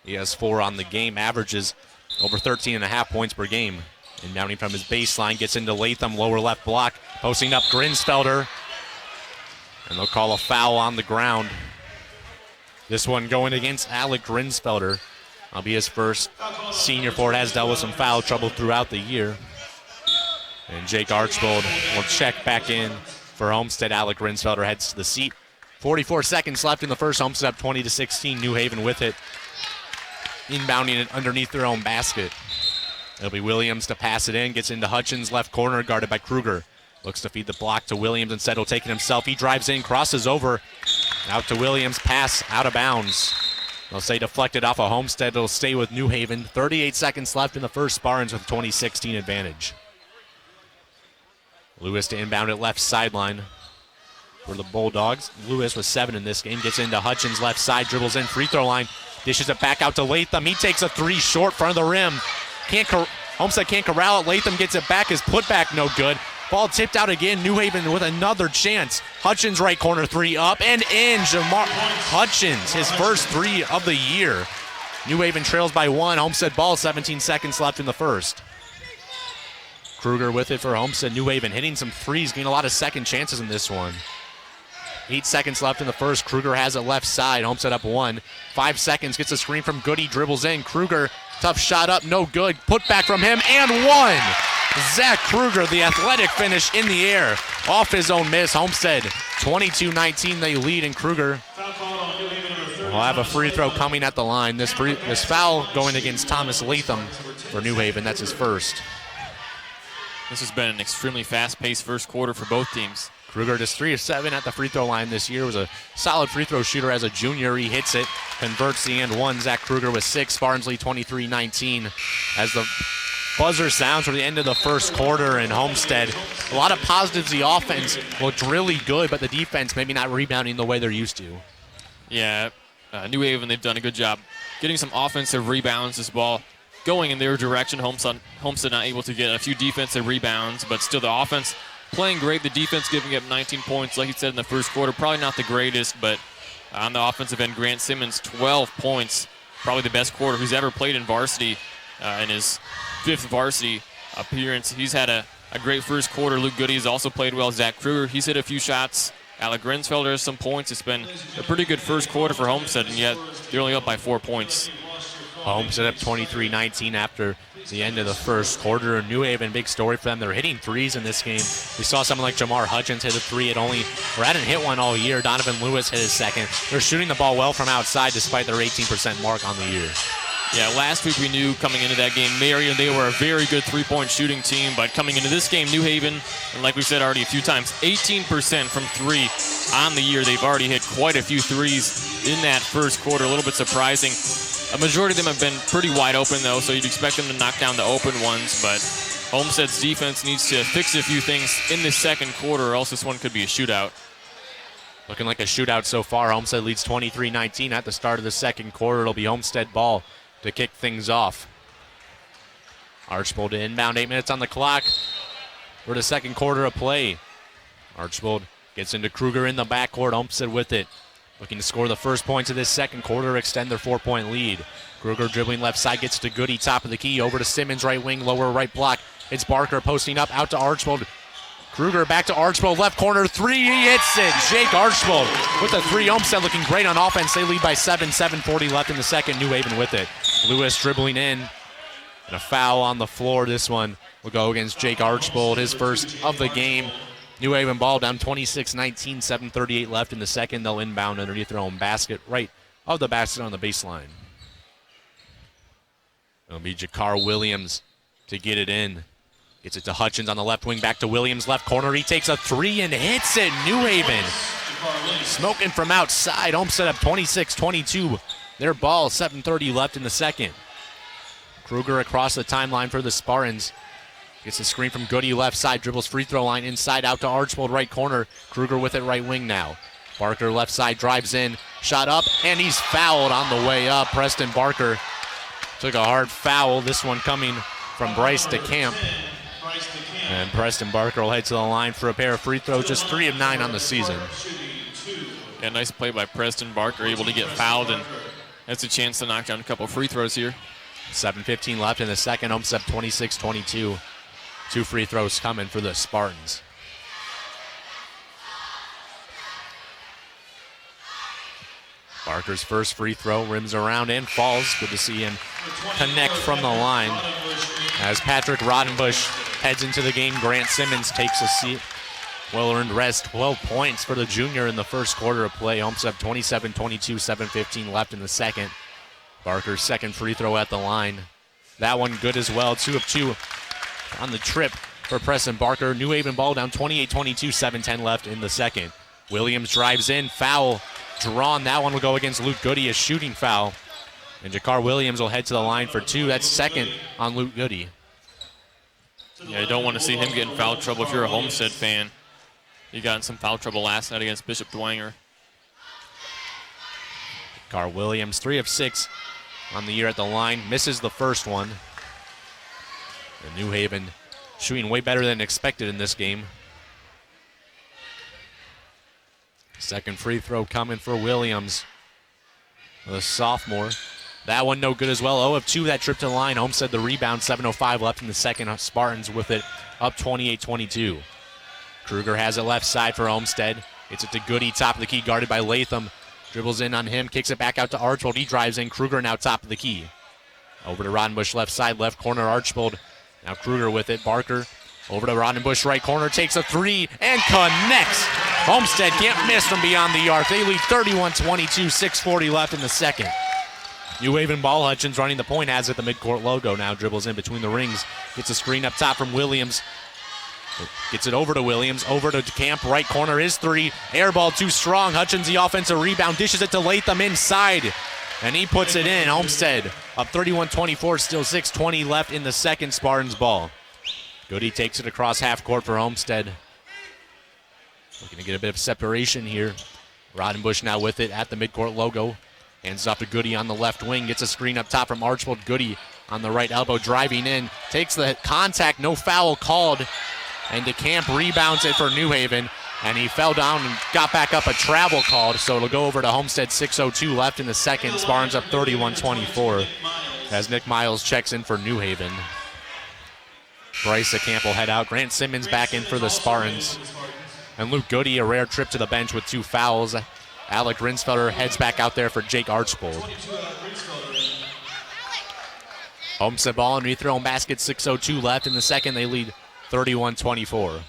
He has 4 on the game, averages over 13.5 points per game. Inbounding from his baseline, gets into Latham, lower left block, posting up Grinsfelder. And they'll call a foul on the ground. This one going against Alec Grinsfelder. That'll be his first. Senior forward has dealt with some foul trouble throughout the year. And Jake Archbold will check back in for Homestead. Alec Grinsfelder heads to the seat. 44 seconds left in the first. Homestead up 20-16. New Haven with it. Inbounding it underneath their own basket. It'll be Williams to pass it in. Gets into Hutchins, left corner, guarded by Kruger. Looks to feed the block to Williams. Instead, he'll take it himself. He drives in, crosses over. Out to Williams, pass out of bounds. They'll say deflected off of Homestead. It'll stay with New Haven. 38 seconds left in the first. Spartans with 20-16 advantage. Lewis to inbound at left sideline for the Bulldogs. Lewis with 7 in this game. Gets into Hutchins left side, dribbles in, free throw line. Dishes it back out to Latham. He takes a 3 short, front of the rim. Homestead can't corral it. Latham gets it back. His putback no good. Ball tipped out again. New Haven with another chance. Hutchins right corner 3 up and in. Jamar Hutchins, his first 3 of the year. New Haven trails by 1. Homestead ball, 17 seconds left in the first. Kruger with it for Homestead. New Haven hitting some threes, getting a lot of second chances in this one. 8 seconds left in the first. Kruger has it left side. Homestead up 1. 5 seconds, gets a screen from Goody, dribbles in. Kruger, tough shot up, no good. Put back from him, and 1. Zach Kruger, the athletic finish in the air. Off his own miss. Homestead 22-19, they lead, and Kruger will have a free throw coming at the line. This foul going against Thomas Latham for New Haven. That's his first. This has been an extremely fast-paced first quarter for both teams. Kruger just 3 of 7 at the free throw line this year. Was a solid free throw shooter as a junior. He hits it. converts the and one. Zach Kruger with 6. Spartans lead 23-19 as the buzzer sounds for the end of the first quarter in Homestead. A lot of positives. The offense looked really good, but the defense maybe not rebounding the way they're used to. Yeah, New Haven, they've done a good job getting some offensive rebounds. This ball going in their direction. Homestead not able to get a few defensive rebounds, but still the offense playing great. The defense giving up 19 points, like you said, in the first quarter. Probably not the greatest, but on the offensive end, Grant Simmons, 12 points. Probably the best quarter he's ever played in varsity in his 5th varsity appearance. He's had a great first quarter. Luke Goody has also played well. Zach Kruger, he's hit a few shots. Alec Grinsfelder has some points. It's been a pretty good first quarter for Homestead, and yet they're only up by 4 points. Homestead up 23-19 after the end of the first quarter. New Haven, big story for them. They're hitting threes in this game. We saw someone like Jamar Hutchins hit a three. Hadn't hit one all year. Donovan Lewis hit his second. They're shooting the ball well from outside despite their 18% mark on the year. Yeah, last week we knew coming into that game, Marion, they were a very good three-point shooting team, but coming into this game, New Haven, and like we said already a few times, 18% from three on the year. They've already hit quite a few threes in that first quarter, a little bit surprising. A majority of them have been pretty wide open, though, so you'd expect them to knock down the open ones, but Homestead's defense needs to fix a few things in this second quarter, or else this one could be a shootout. Looking like a shootout so far. Homestead leads 23-19 at the start of the second quarter. It'll be Homestead ball to kick things off. Archbold to inbound, 8 minutes on the clock for the second quarter of play. Archbold gets into Kruger in the backcourt. Homestead with it. Looking to score the first points of this second quarter, extend their 4-point lead. Kruger dribbling left side, gets to Goody, top of the key. Over to Simmons, right wing, lower right block. It's Barker posting up, out to Archbold. Kruger back to Archbold, left corner, three, he hits it. Jake Archbold with the three. Homestead looking great on offense. They lead by 7:40 left in the second. New Haven with it. Lewis dribbling in, and a foul on the floor. This one will go against Jake Archbold, his first of the game. New Haven ball down 26-19, 7:38 left in the second. They'll inbound underneath their own basket, right of the basket on the baseline. It'll be Jakar Williams to get it in. Gets it to Hutchins on the left wing, back to Williams, left corner. He takes a three and hits it. New Haven smoking from outside. Homestead up 26-22. Their ball, 7:30 left in the second. Kruger across the timeline for the Spartans. Gets a screen from Goody left side, dribbles free throw line inside out to Archbold right corner. Kruger with it right wing now. Barker left side drives in, shot up, and he's fouled on the way up. Preston Barker took a hard foul. This one coming from Bryce DeCamp. And Preston Barker will head to the line for a pair of free throws, just 3 of 9 on the season. Yeah, nice play by Preston Barker, able to get fouled, and that's a chance to knock down a couple free throws here. 7:15 left in the second. Homestead 26-22. 2 free throws coming for the Spartans. Barker's first free throw rims around and falls. Good to see him connect from the line. As Patrick Rodenbush heads into the game, Grant Simmons takes a seat. Well-earned rest, 12 points for the junior in the first quarter of play. Homestead 27-22, 7:15 left in the second. Barker's second free throw at the line. That one good as well, 2 of 2 on the trip for Preston Barker. New Haven ball down 28-22, 7:10 left in the second. Williams drives in, foul drawn. That one will go against Luke Goody, a shooting foul. And Jakar Williams will head to the line for 2. That's second on Luke Goody. Yeah, you don't want to see him get in foul trouble if you're a Homestead fan. He got in some foul trouble last night against Bishop Dwenger. Jakar Williams, 3 of 6 on the year at the line. Misses the first one. And New Haven shooting way better than expected in this game. Second free throw coming for Williams, the sophomore. That one no good as well. 0 of 2 that trip to the line. Homestead the rebound, 7:05 left in the second. Spartans with it up 28-22. Kruger has it left side for Homestead. It's it to Goody, top of the key, guarded by Latham. Dribbles in on him, kicks it back out to Archbold. He drives in. Kruger now top of the key. Over to Rodenbush left side, left corner, Archbold. Now Kruger with it. Barker over to Rodenbush right corner, takes a 3 and connects. Homestead can't miss from beyond the arc. They lead 31-22, 6:40 left in the second. New Haven ball. Hutchins running the point, has it the midcourt logo. Now dribbles in between the rings. Gets a screen up top from Williams. Gets it over to Williams, over to Camp, right corner, his 3. Air ball too strong. Hutchins the offensive rebound, dishes it to Latham inside. And he puts it in. Homestead up 31-24, still 6:20 left in the second. Spartans ball. Goody takes it across half court for Homestead. Looking to get a bit of separation here. Rodenbush now with it at the midcourt logo. Hands off to Goody on the left wing. Gets a screen up top from Archibald. Goody on the right elbow driving in. Takes the contact, no foul called. And DeCamp rebounds it for New Haven. And he fell down and got back up, a travel called. So it'll go over to Homestead, 6:02 left in the second. Spartans up 31-24 as Nick Miles checks in for New Haven. Bryce DeCamp will head out. Grant Simmons back in for the Spartans. And Luke Goody, a rare trip to the bench with 2 fouls. Alec Rinsfelder heads back out there for Jake Archbold. Homestead ball and rethrown basket, 6:02 left in the second. They lead 31-24.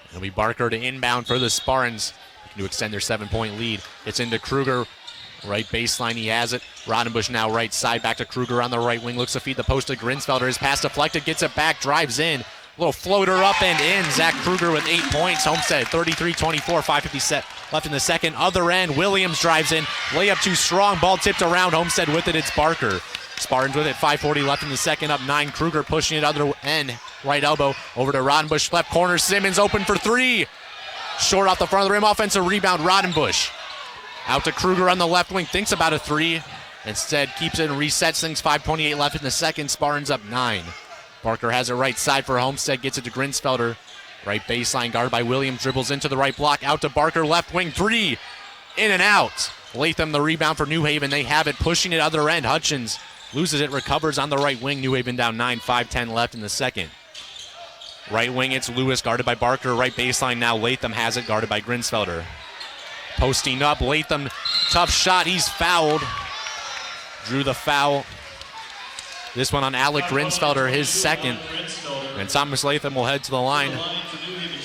It'll be Barker to inbound for the Spartans, looking to extend their 7-point lead. It's into Kruger. Right baseline, he has it. Rodenbush now right side, back to Kruger on the right wing. Looks to feed the post to Grinsfelder. His pass deflected, gets it back, drives in. Little floater up and in. Zach Kruger with 8 points. Homestead 33-24, 5:50 left in the second. Other end, Williams drives in. Layup too strong, ball tipped around. Homestead with it, it's Barker. Spartans with it, 5:40 left in the second, up 9. Kruger pushing it other end, right elbow, over to Rodenbush, left corner. Simmons open for 3. Short off the front of the rim, offensive rebound, Rodenbush. Out to Kruger on the left wing, thinks about a 3. Instead, keeps it and resets things, 5:28 left in the second. Spartans up 9. Barker has it right side for Homestead, gets it to Grinsfelder. Right baseline, guarded by Williams, dribbles into the right block, out to Barker, left wing, 3. In and out. Latham the rebound for New Haven. They have it, pushing it other end. Hutchins loses it, recovers on the right wing. New Haven down 9, 5:10 left in the second. Right wing, it's Lewis, guarded by Barker. Right baseline now, Latham has it, guarded by Grinsfelder. Posting up, Latham, tough shot, he's fouled. Drew the foul. This one on Alec Grinsfelder, his second. And Thomas Latham will head to the line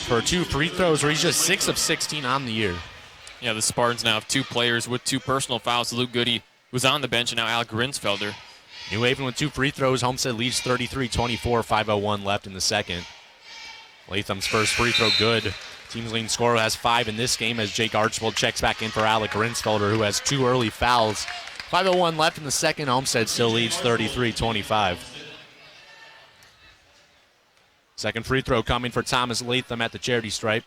for 2 free throws, where he's just 6 of 16 on the year. Yeah, the Spartans now have 2 players with 2 personal fouls. Luke Goody was on the bench, and now Alec Grinsfelder. New Haven with 2 free throws. Homestead leads 33-24, 5:01 left in the second. Latham's first free throw good. Team's leading scorer has 5 in this game as Jake Archibald checks back in for Alec Grinsfelder, who has 2 early fouls. 5:01 left in the second. Homestead still leads 33-25. Second free throw coming for Thomas Latham at the charity stripe.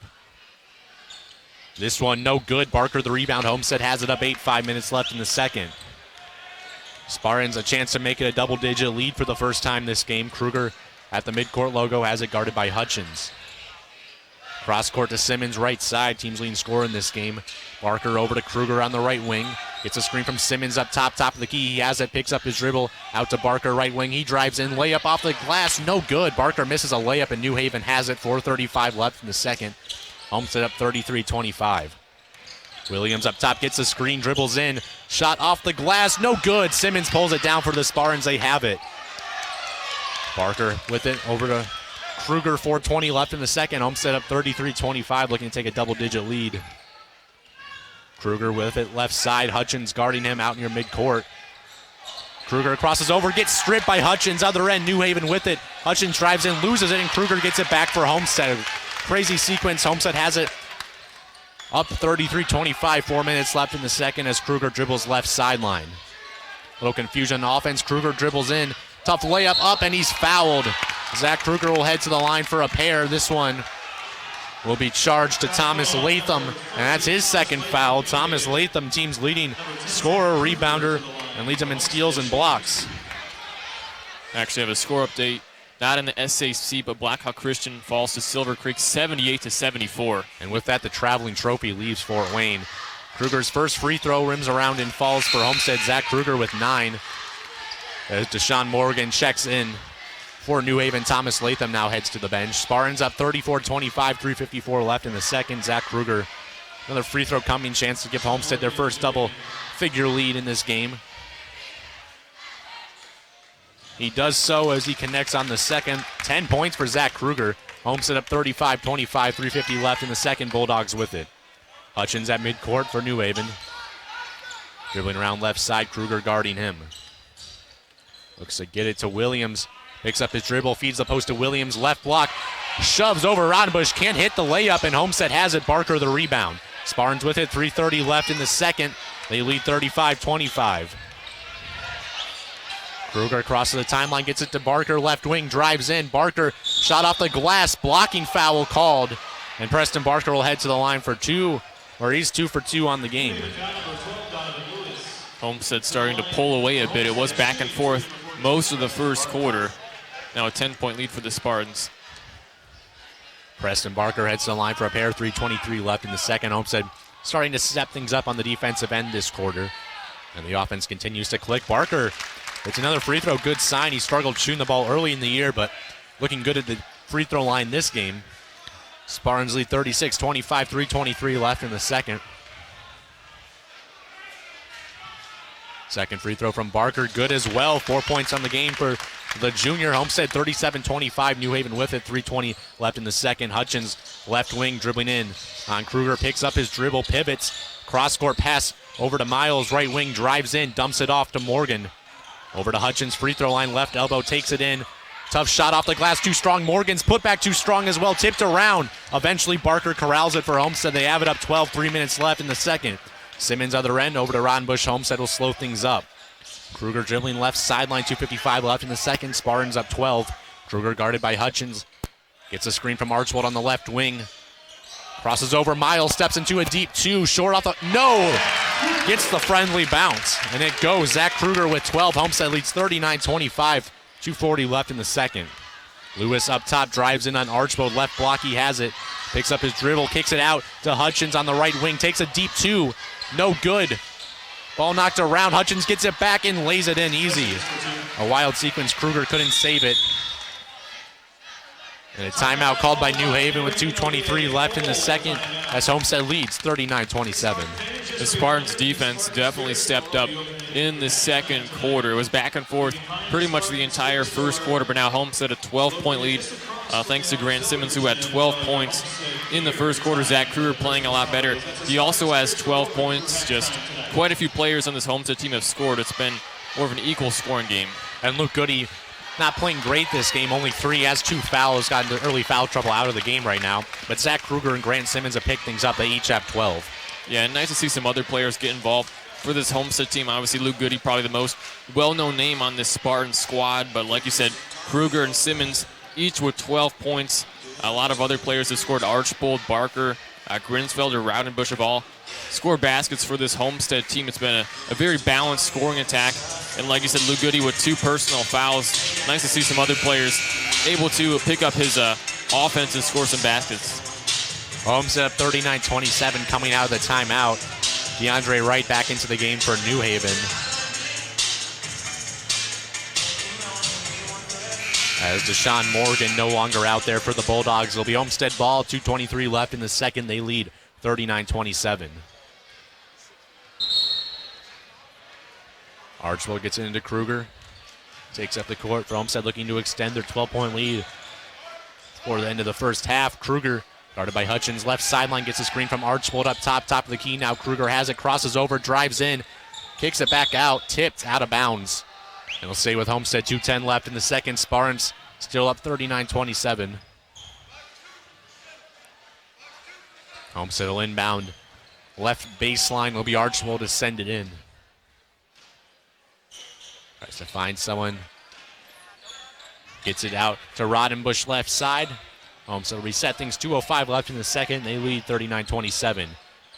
This one no good. Barker the rebound. Homestead has it up 8, 5 minutes left in the second. Spartans a chance to make it a double-digit lead for the first time this game. Kruger at the midcourt logo has it, guarded by Hutchins. Cross court to Simmons, right side. Team's leading scorer in this game. Barker over to Kruger on the right wing. Gets a screen from Simmons up top of the key. He has it, picks up his dribble. Out to Barker, right wing. He drives in, layup off the glass, no good. Barker misses a layup and New Haven has it. 4:35 left in the second. Homestead up 33-25. Williams up top, gets a screen, dribbles in. Shot off the glass, no good. Simmons pulls it down for the Spartans. They have it. Barker with it over to Kruger, 4:20 left in the second. Homestead up 33-25, looking to take a double-digit lead. Kruger with it, left side. Hutchins guarding him out near midcourt. Kruger crosses over, gets stripped by Hutchins. Other end, New Haven with it. Hutchins drives in, loses it, and Kruger gets it back for Homestead. Crazy sequence. Homestead has it up 33-25, 4 minutes left in the second as Kruger dribbles left sideline. Little confusion on offense. Kruger dribbles in. Tough layup up, and he's fouled. Zach Kruger will head to the line for a pair. This one will be charged to Thomas Latham, and that's his second foul. Thomas Latham, team's leading scorer, rebounder, and leads them in steals and blocks. Actually have a score update. Not in the SAC, but Blackhawk Christian falls to Silver Creek 78-74. And with that, the traveling trophy leaves Fort Wayne. Kruger's first free throw rims around and falls for Homestead. Zach Kruger with 9. As Deshaun Morgan checks in for New Haven. Thomas Latham now heads to the bench. Spartans up 34-25, 3:54 left in the second. Zach Kruger, another free throw coming, chance to give Homestead their first double-figure lead in this game. He does so as he connects on the second. 10 points for Zach Kruger. Homestead up 35-25, 3:50 left in the second. Bulldogs with it. Hutchins at midcourt for New Haven. Dribbling around left side, Kruger guarding him. Looks to get it to Williams. Picks up his dribble, feeds the post to Williams. Left block, shoves over Rodenbush. Can't hit the layup, and Homestead has it. Barker the rebound. Spartans with it, 3:30 left in the second. They lead 35-25. Kruger crosses the timeline, gets it to Barker, left wing, drives in. Barker shot off the glass, blocking foul called. And Preston Barker will head to the line for two, or he's 2 for 2 on the game. Homestead starting to pull away a bit. It was back and forth most of the first quarter. Now a 10-point lead for the Spartans. Preston Barker heads to the line for a pair, 3:23 left in the second. Homestead starting to step things up on the defensive end this quarter. And the offense continues to click. Barker, it's another free throw, good sign. He struggled shooting the ball early in the year, but looking good at the free throw line this game. Spartans lead 36-25, 3:23 left in the second. Second free throw from Barker, good as well. 4 points on the game for the junior. Homestead 37-25, New Haven with it, 3:20 left in the second. Hutchins, left wing, dribbling in on Kruger, picks up his dribble, pivots, cross-court pass over to Miles, right wing, drives in, dumps it off to Morgan. Over to Hutchins, free throw line, left elbow, takes it in. Tough shot off the glass, too strong. Morgan's put back too strong as well, tipped around. Eventually Barker corrals it for Homestead. They have it up 12, 3 minutes left in the second. Simmons other end, over to Roddenbush. Homestead will slow things up. Kruger dribbling left sideline, 2:55 left in the second. Spartans up 12. Kruger guarded by Hutchins. Gets a screen from Archbold on the left wing. Crosses over, Miles steps into a deep two. Short off the, no! Gets the friendly bounce, and it goes. Zach Kruger with 12. Homestead leads 39-25. 2:40 left in the second. Lewis up top, drives in on Archbold. Left block, he has it. Picks up his dribble, kicks it out to Hutchins on the right wing. Takes a deep two. No good. Ball knocked around. Hutchins gets it back and lays it in easy. A wild sequence. Kruger couldn't save it. And a timeout called by New Haven with 2:23 left in the second as Homestead leads 39-27. The Spartans defense definitely stepped up in the second quarter. It was back and forth pretty much the entire first quarter, but now Homestead a 12-point lead thanks to Grant Simmons, who had 12 points in the first quarter. Zach Kruger playing a lot better. He also has 12 points. Just quite a few players on this Homestead team have scored. It's been more of an equal scoring game. And Luke Goody not playing great this game, only 3, has 2 fouls, got into early foul trouble out of the game right now. But Zach Kruger and Grant Simmons have picked things up. They each have 12. Yeah, and nice to see some other players get involved for this Homestead team. Obviously, Luke Goody, probably the most well-known name on this Spartan squad. But like you said, Kruger and Simmons, each with 12 points. A lot of other players have scored. Archbold, Barker, Grinsfelder, Rowdenbush have all scored baskets for this Homestead team. It's been a very balanced scoring attack. And like you said, Luke Goody with 2 personal fouls. Nice to see some other players able to pick up his offense and score some baskets. Homestead up 39-27 coming out of the timeout. DeAndre Wright back into the game for New Haven. As Deshaun Morgan no longer out there for the Bulldogs. It'll be Homestead ball, 2:23 left in the second. They lead 39-27. Archbold gets it into Kruger. Takes up the court for Homestead, looking to extend their 12-point lead for the end of the first half. Kruger guarded by Hutchins. Left sideline, gets a screen from Archbold up top of the key. Now Kruger has it, crosses over, drives in, kicks it back out, tipped out of bounds. And we'll stay with Homestead, 2:10 left in the second. Spartans still up 39-27. Homestead will inbound. Left baseline will be Archbold to send it in. Tries to find someone. Gets it out to Roddenbush left side. Homestead will reset things, 2:05 left in the second. They lead 39-27.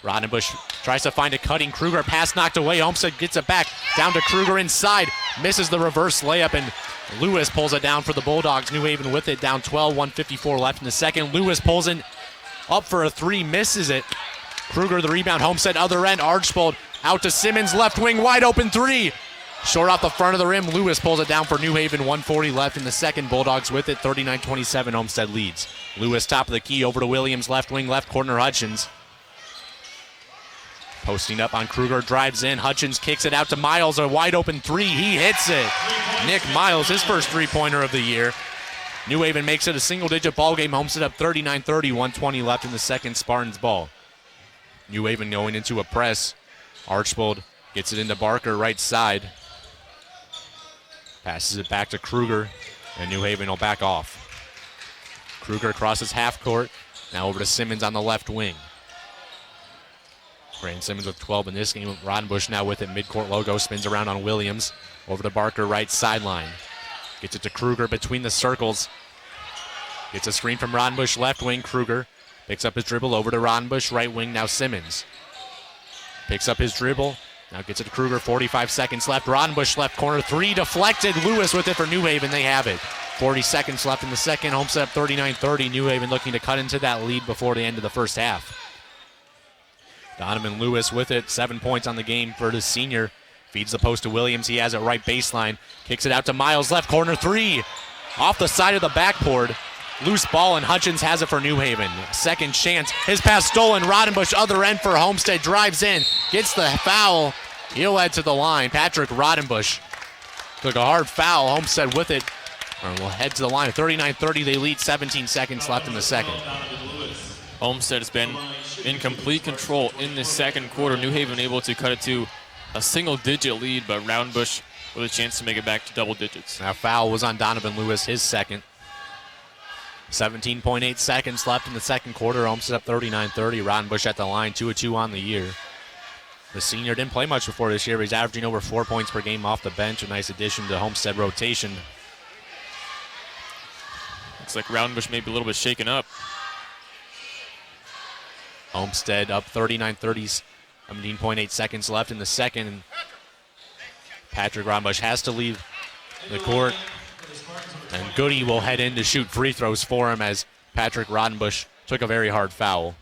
Roddenbush tries to find a cutting Kruger. Pass knocked away. Homestead gets it back. Down to Kruger inside. Misses the reverse layup, and Lewis pulls it down for the Bulldogs. New Haven with it, down 12, 1:54 left in the second. Lewis pulls in up for a 3, misses it. Kruger the rebound. Homestead other end. Archbold out to Simmons, left wing, wide open 3. Short off the front of the rim. Lewis pulls it down for New Haven. 1:40 left in the second. Bulldogs with it. 39-27. Homestead leads. Lewis top of the key over to Williams. Left wing, left corner. Hutchins posting up on Kruger. Drives in. Hutchins kicks it out to Miles. A wide open 3. He hits it. Nick Miles, his first 3-pointer of the year. New Haven makes it a single-digit ball game. Homestead up 39-30. 1:20 left in the second. Spartans ball. New Haven going into a press. Archbold gets it into Barker right side. Passes it back to Kruger, and New Haven will back off. Kruger crosses half court. Now over to Simmons on the left wing. Brandon Simmons with 12 in this game. Rodenbush now with it. Midcourt logo. Spins around on Williams. Over to Barker, right sideline. Gets it to Kruger between the circles. Gets a screen from Rodenbush, left wing. Kruger picks up his dribble over to Rodenbush, right wing. Now Simmons. Picks up his dribble. Now gets it to Kruger. 45 seconds left. Rodenbush left corner. 3 deflected. Lewis with it for New Haven. They have it. 40 seconds left in the second. Homestead up 39-30. New Haven looking to cut into that lead before the end of the first half. Donovan Lewis with it. 7 points on the game for the senior. Feeds the post to Williams. He has it right baseline. Kicks it out to Miles. Left corner 3. Off the side of the backboard. Loose ball, and Hutchins has it for New Haven. Second chance. His pass stolen. Rodenbush other end for Homestead. Drives in. Gets the foul. He'll head to the line. Patrick Rodenbush took a hard foul. Homestead with it. Will head to the line. 39-30. They lead. 17 seconds left in the second. Homestead has been in complete control in the second quarter. New Haven able to cut it to a single-digit lead, but Rodenbush with a chance to make it back to double digits. That foul was on Donovan Lewis, his second. 17.8 seconds left in the second quarter. Homestead up 39-30. Rodenbush at the line, 2-2 on the year. The senior didn't play much before this year. He's averaging over 4 points per game off the bench. A nice addition to Homestead rotation. Looks like Rodenbush may be a little bit shaken up. Homestead up 39-30. 17.8 seconds left in the second. And Patrick Rodenbush has to leave the court. And Goody will head in to shoot free throws for him as Patrick Rodenbush took a very hard foul.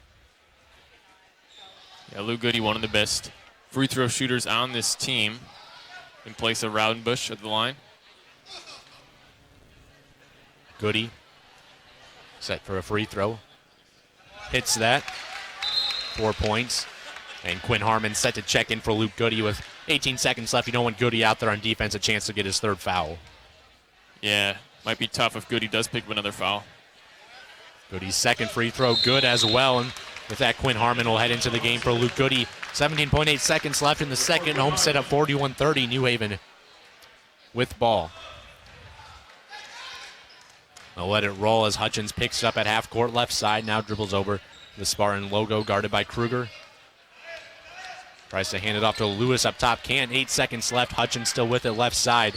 Yeah, Lou Goody, one of the best free throw shooters on this team, in place of Rodenbush at the line. Goody set for a free throw. Hits that. 4 points. And Quinn Harmon set to check in for Luke Goody with 18 seconds left. You don't want Goody out there on defense, a chance to get his third foul. Yeah, might be tough if Goody does pick up another foul. Goody's second free throw good as well. And with that, Quinn Harmon will head into the game for Luke Goody. 17.8 seconds left in the second. Homestead up 41-30. New Haven with ball. They'll let it roll as Hutchins picks it up at half court left side. Now dribbles over the Spartan logo guarded by Kruger. Tries to hand it off to Lewis up top. Can't. 8 seconds left. Hutchins still with it left side.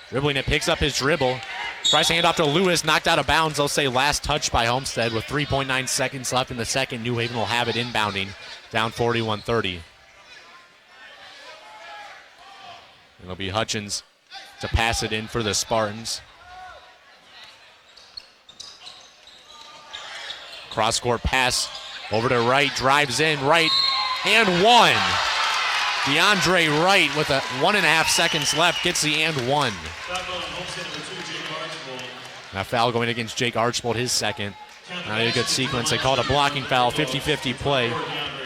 Dribbling it, picks up his dribble. Tries to hand off to Lewis. Knocked out of bounds. They'll say last touch by Homestead with 3.9 seconds left in the second. New Haven will have it inbounding. Down 41-30. It'll be Hutchins to pass it in for the Spartans. Cross-court pass over to right. Drives in right. And one. DeAndre Wright with 1.5 seconds left gets the and one. That foul going against Jake Archbold, his second. Not a good sequence. They called a blocking foul, 50-50 play.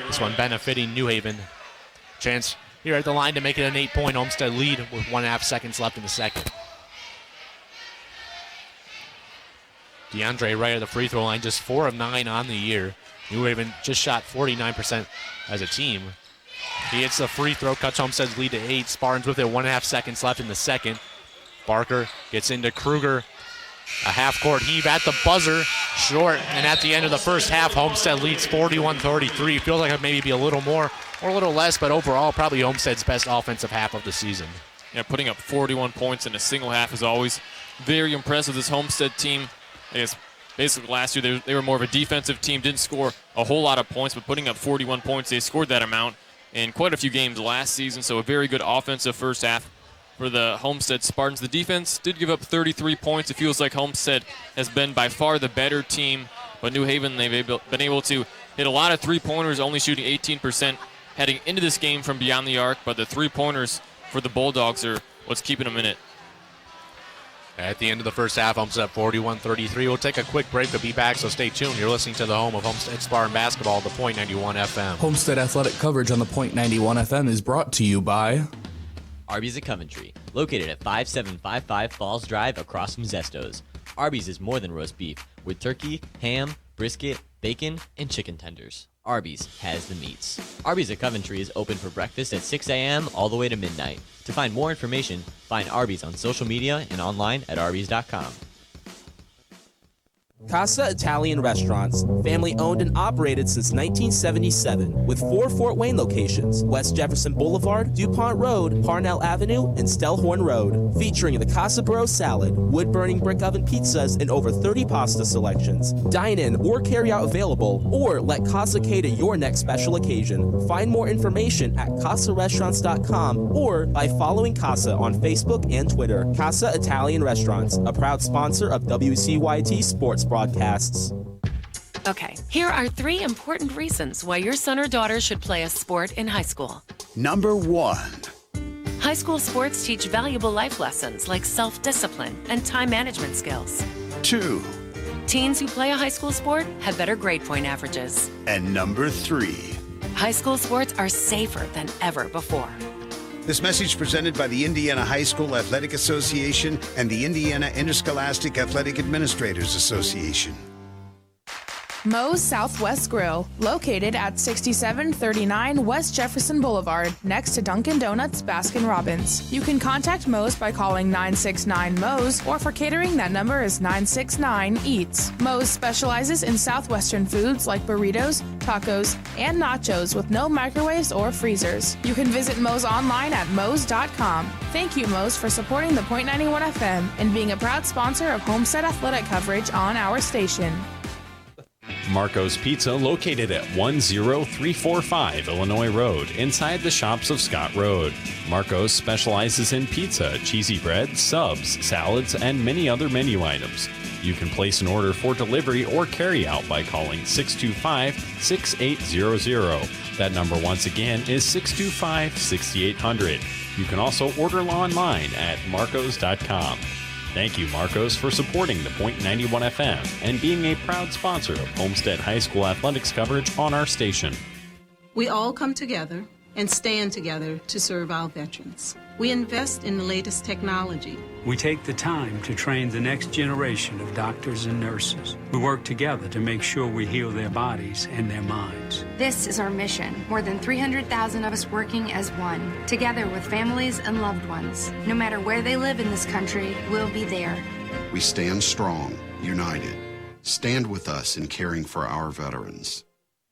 This one benefiting New Haven. Chance here at the line to make it an 8-point Homestead lead with 1.5 seconds left in the second. DeAndre Wright at the free throw line, just 4 of 9 on the year. New Haven just shot 49% as a team. He hits the free throw, cuts Homestead's lead to 8. Spartans with it, 1.5 seconds left in the second. Barker gets into Kruger. A half-court heave at the buzzer, short. And at the end of the first half, Homestead leads 41-33. Feels like it maybe be a little more or a little less, but overall, probably Homestead's best offensive half of the season. Yeah, putting up 41 points in a single half is always very impressive. This Homestead team, I guess, basically last year they were more of a defensive team, didn't score a whole lot of points, but putting up 41 points, they scored that amount in quite a few games last season, so a very good offensive first half for the Homestead Spartans. The defense did give up 33 points. It feels like Homestead has been by far the better team, but New Haven, they've been able to hit a lot of three-pointers, only shooting 18% heading into this game from beyond the arc, but the three-pointers for the Bulldogs are what's keeping them in it. At the end of the first half, Homestead up 41-33. We'll take a quick break. We'll be back, so stay tuned. You're listening to the home of Homestead Spartan basketball, the Point 91 FM. Homestead athletic coverage on the Point 91 FM is brought to you by Arby's at Coventry, located at 5755 Falls Drive across from Zesto's. Arby's is more than roast beef, with turkey, ham, brisket, bacon, and chicken tenders. Arby's has the meats. Arby's at Coventry is open for breakfast at 6 a.m. all the way to midnight. To find more information, find Arby's on social media and online at arbys.com. Casa Italian Restaurants, family owned and operated since 1977, with 4 Fort Wayne locations: West Jefferson Boulevard, DuPont Road, Parnell Avenue, and Stellhorn Road. Featuring the Casa Bro salad, wood-burning brick oven pizzas, and over 30 pasta selections. Dine-in or carry-out available, or let Casa cater your next special occasion. Find more information at CasaRestaurants.com or by following Casa on Facebook and Twitter. Casa Italian Restaurants, a proud sponsor of WCYT Sports Broadcasts. Okay, here are 3 important reasons why your son or daughter should play a sport in high school. Number 1. High school sports teach valuable life lessons like self-discipline and time management skills. 2. Teens who play a high school sport have better grade point averages. And number 3. High school sports are safer than ever before. This message presented by the Indiana High School Athletic Association and the Indiana Interscholastic Athletic Administrators Association. Moe's Southwest Grill, located at 6739 West Jefferson Boulevard, next to Dunkin' Donuts, Baskin-Robbins. You can contact Moe's by calling 969-MOE's, or for catering, that number is 969-EATS. Moe's specializes in southwestern foods like burritos, tacos, and nachos with no microwaves or freezers. You can visit Moe's online at moes.com. Thank you, Moe's, for supporting the .91 FM and being a proud sponsor of Homestead athletic coverage on our station. Marco's Pizza, located at 10345 Illinois Road, inside the shops of Scott Road. Marco's specializes in pizza, cheesy bread, subs, salads, and many other menu items. You can place an order for delivery or carry out by calling 625-6800. That number once again is 625-6800. You can also order online at marcos.com. Thank you, Marcos, for supporting the .91 FM and being a proud sponsor of Homestead High School athletics coverage on our station. We all come together and stand together to serve our veterans. We invest in the latest technology. We take the time to train the next generation of doctors and nurses. We work together to make sure we heal their bodies and their minds. This is our mission. More than 300,000 of us working as one, together with families and loved ones. No matter where they live in this country, we'll be there. We stand strong, united. Stand with us in caring for our veterans.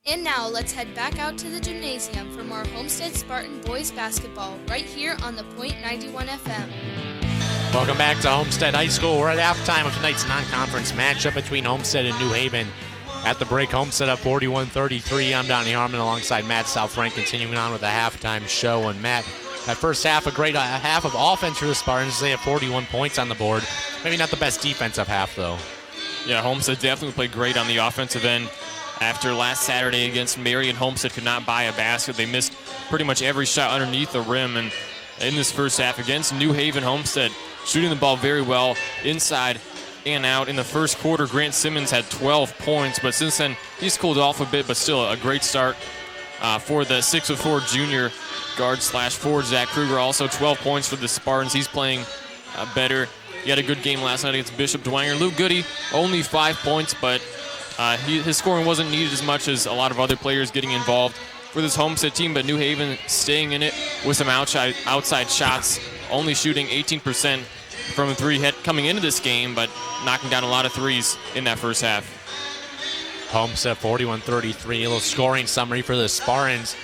And now let's head back out to the gymnasium for more Homestead Spartan boys basketball right here on the .91 FM. Welcome back to Homestead High School. We're at halftime of tonight's non-conference matchup between Homestead and New Haven. At the break, Homestead up 41-33. I'm Donnie Harmon alongside Matt Saalfrank, continuing on with the halftime show. And Matt, that first half, a great half of offense for the Spartans. They have 41 points on the board. Maybe not the best defensive half, though. Yeah, Homestead definitely played great on the offensive end. After last Saturday against Marion, Homestead could not buy a basket. They missed pretty much every shot underneath the rim. And in this first half against New Haven, Homestead shooting the ball very well inside and out. In the first quarter, Grant Simmons had 12 points, but since then he's cooled off a bit, but still a great start for the 6'4" junior guard/forward Zach Kruger. Also 12 points for the Spartans. He's playing better. He had a good game last night against Bishop Dwenger. Luke Goody, only 5 points, but his scoring wasn't needed as much as a lot of other players getting involved for this Homestead team, but New Haven staying in it with some outside shots, only shooting 18% from 3 coming into this game, but knocking down a lot of threes in that first half. Homestead 41-33, a little scoring summary for the Spartans.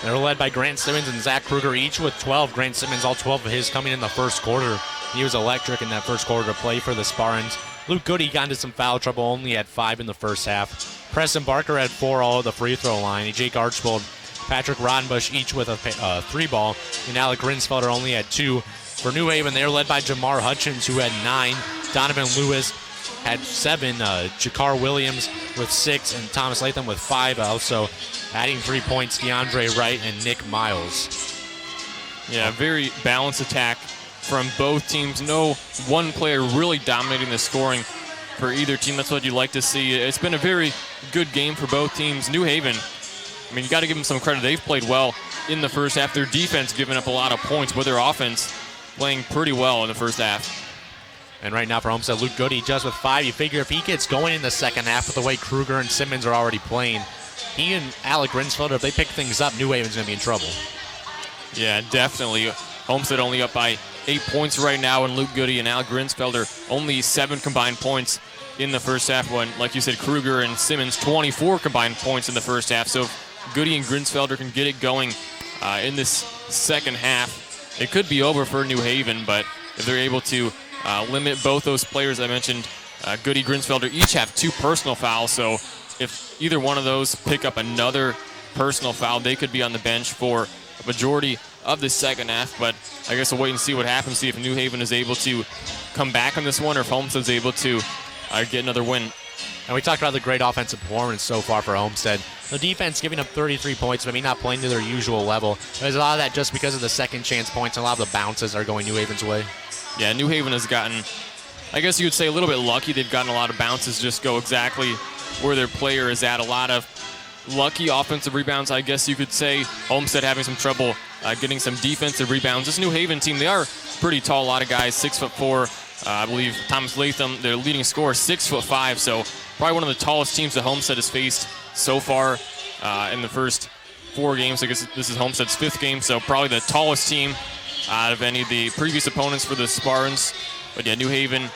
They're led by Grant Simmons and Zach Kruger, each with 12. Grant Simmons, all 12 of his coming in the first quarter. He was electric in that first quarter to play for the Spartans. Luke Goody got into some foul trouble, only had 5 in the first half. Preston Barker had 4 all at the free throw line. Jake Archbold, Patrick Roddenbush, each with a 3-ball. And Alec Grinsfelder only had 2. For New Haven, they're led by Jamar Hutchins, who had 9. Donovan Lewis had 7. Jakar Williams with 6. And Thomas Latham with 5. Also adding 3 points, DeAndre Wright and Nick Miles. Yeah, very balanced attack from both teams. No one player really dominating the scoring for either team. That's what you like to see. It's been a very good game for both teams. New Haven, I mean, you got to give them some credit. They've played well in the first half. Their defense giving up a lot of points, but their offense playing pretty well in the first half. And right now for Homestead, Luke Goody just with 5. You figure if he gets going in the second half with the way Kruger and Simmons are already playing, he and Alec Grinsfelder, if they pick things up, New Haven's going to be in trouble. Yeah, definitely. Homestead only up by 8 points right now, and Luke Goody and Alec Grinsfelder only 7 combined points in the first half when, like you said, Kruger and Simmons, 24 combined points in the first half. So if Goody and Grinsfelder can get it going in this second half, it could be over for New Haven, but if they're able to limit both those players I mentioned, Goody, Grinsfelder each have 2 personal fouls, so if either one of those pick up another personal foul, they could be on the bench for a majority of the second half, but I guess we'll wait and see what happens, see if New Haven is able to come back on this one or if Homestead's able to get another win. And we talked about the great offensive performance so far for Homestead. The defense giving up 33 points, maybe not playing to their usual level. There's a lot of that just because of the second chance points, and a lot of the bounces are going New Haven's way. Yeah, New Haven has gotten, I guess you would say, a little bit lucky. They've gotten a lot of bounces just go exactly where their player is at. A lot of lucky offensive rebounds, I guess you could say. Homestead having some trouble getting some defensive rebounds. This New Haven team, they are pretty tall. A lot of guys, 6'4". I believe Thomas Latham, their leading scorer, 6'5", so probably one of the tallest teams that Homestead has faced so far in the first 4 games. I guess this is Homestead's 5th game, so probably the tallest team out of any of the previous opponents for the Spartans. But yeah, New Haven,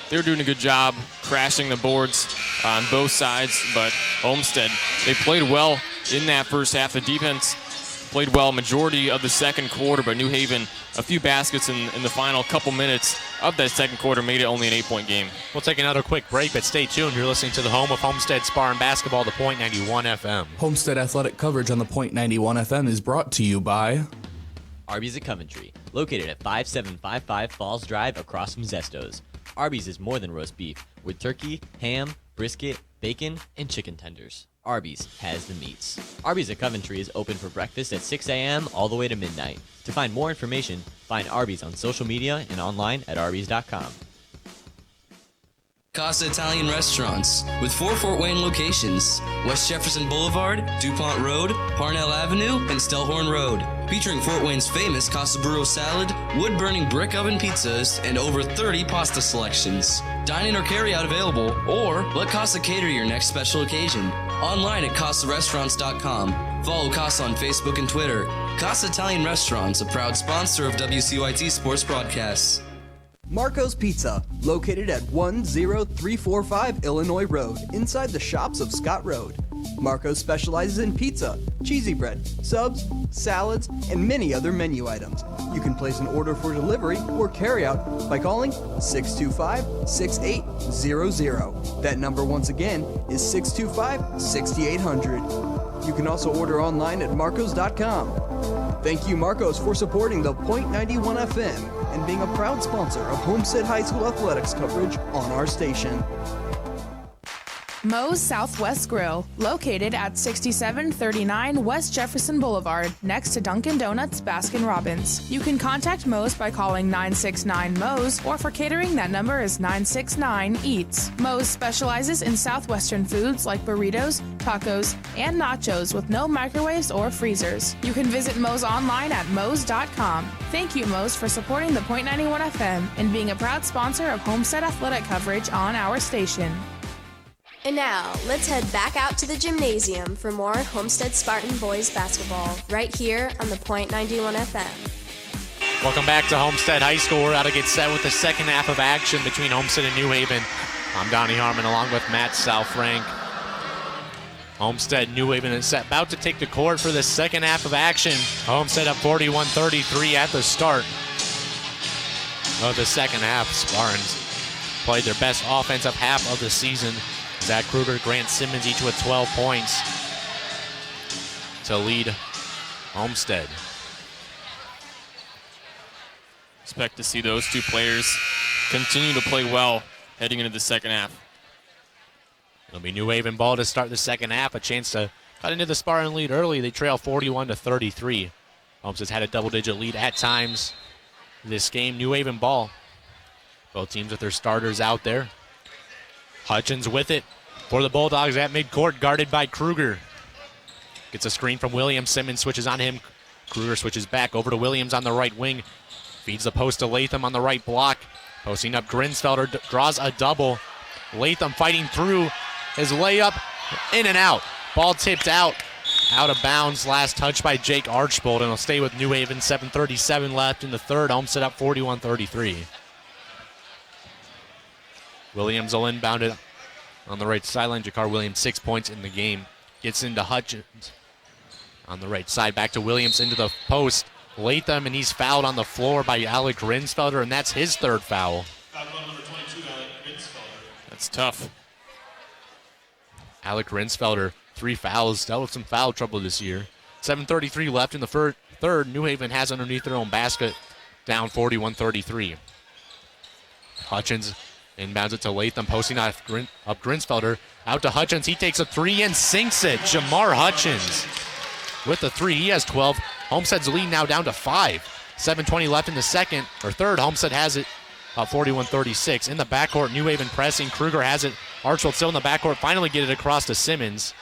they're doing a good job crashing the boards on both sides, but Homestead, they played well in that first half. The defense played well majority of the second quarter, but New Haven, a few baskets in the final couple minutes of that second quarter made it only an 8-point game. We'll take another quick break, but stay tuned. You're listening to the home of Homestead Spartan Basketball, the Point 91 FM. Homestead athletic coverage on the Point 91 FM is brought to you by Arby's at Coventry, located at 5755 Falls Drive across from Zesto's. Arby's is more than roast beef, with turkey, ham, brisket, bacon, and chicken tenders. Arby's has the meats. Arby's at Coventry is open for breakfast at 6 a.m. all the way to midnight. To find more information, find Arby's on social media and online at arbys.com. Casa Italian Restaurants, with 4 Fort Wayne locations: West Jefferson Boulevard, DuPont Road, Parnell Avenue, and Stellhorn Road. Featuring Fort Wayne's famous Casa Burro salad, wood-burning brick oven pizzas, and over 30 pasta selections. Dine-in or carry-out available, or let Casa cater your next special occasion. Online at CasaRestaurants.com. Follow Casa on Facebook and Twitter. Casa Italian Restaurants, a proud sponsor of WCYT Sports Broadcasts. Marco's Pizza, located at 10345 Illinois Road, inside the shops of Scott Road. Marco's specializes in pizza, cheesy bread, subs, salads, and many other menu items. You can place an order for delivery or carryout by calling 625-6800. That number once again is 625-6800. You can also order online at marcos.com. Thank you, Marcos, for supporting the Point 91 FM and being a proud sponsor of Homestead High School athletics coverage on our station. Moe's Southwest Grill, located at 6739 West Jefferson Boulevard, next to Dunkin' Donuts, Baskin-Robbins. You can contact Moe's by calling 969-MOE's, or for catering, that number is 969-EATS. Moe's specializes in Southwestern foods like burritos, tacos, and nachos with no microwaves or freezers. You can visit Moe's online at moes.com. Thank you, Moe's, for supporting the Point 91 FM and being a proud sponsor of Homestead athletic coverage on our station. And now, let's head back out to the gymnasium for more Homestead Spartan boys basketball, right here on the Point 91 FM. Welcome back to Homestead High School. We're about to get set with the second half of action between Homestead and New Haven. I'm Donnie Harmon along with Matt Saalfrank. Homestead, New Haven is set, about to take the court for the second half of action. Homestead up 41-33 at the start of the second half. Spartans played their best offensive half of the season. Zach Kruger, Grant Simmons, each with 12 points to lead Homestead. Expect to see those two players continue to play well heading into the second half. It'll be New Haven ball to start the second half. A chance to cut into the Spartan lead early. They trail 41-33. Homestead's had a double-digit lead at times this game. New Haven ball. Both teams with their starters out there. Hutchins with it for the Bulldogs at midcourt, guarded by Kruger. Gets a screen from Williams. Simmons switches on him. Kruger switches back over to Williams on the right wing. Feeds the post to Latham on the right block. Posting up, Grinsfelder draws a double. Latham fighting through his layup, in and out. Ball tipped out of bounds. Last touch by Jake Archbold, and it'll stay with New Haven. 7:37 left in the third. Homestead up 41-33. Williams will inbound it on the right sideline. Jakar Williams, 6 points in the game. Gets into Hutchins on the right side. Back to Williams into the post. Latham, and he's fouled on the floor by Alec Grinsfelder, and that's his third foul. That's tough. Alec Grinsfelder, 3 fouls. Dealt with some foul trouble this year. 7:33 left in the third. New Haven has underneath their own basket, down 41-33. Hutchins inbounds it to Latham, posting up Grinsfelder. Out to Hutchins. He takes a 3 and sinks it. Jamar Hutchins with the 3. He has 12. Homestead's lead now down to 5. 7:20 left in the third. Homestead has it 41-36. In the backcourt, New Haven pressing. Kruger has it. Archwell still in the backcourt. Finally get it across to Simmons.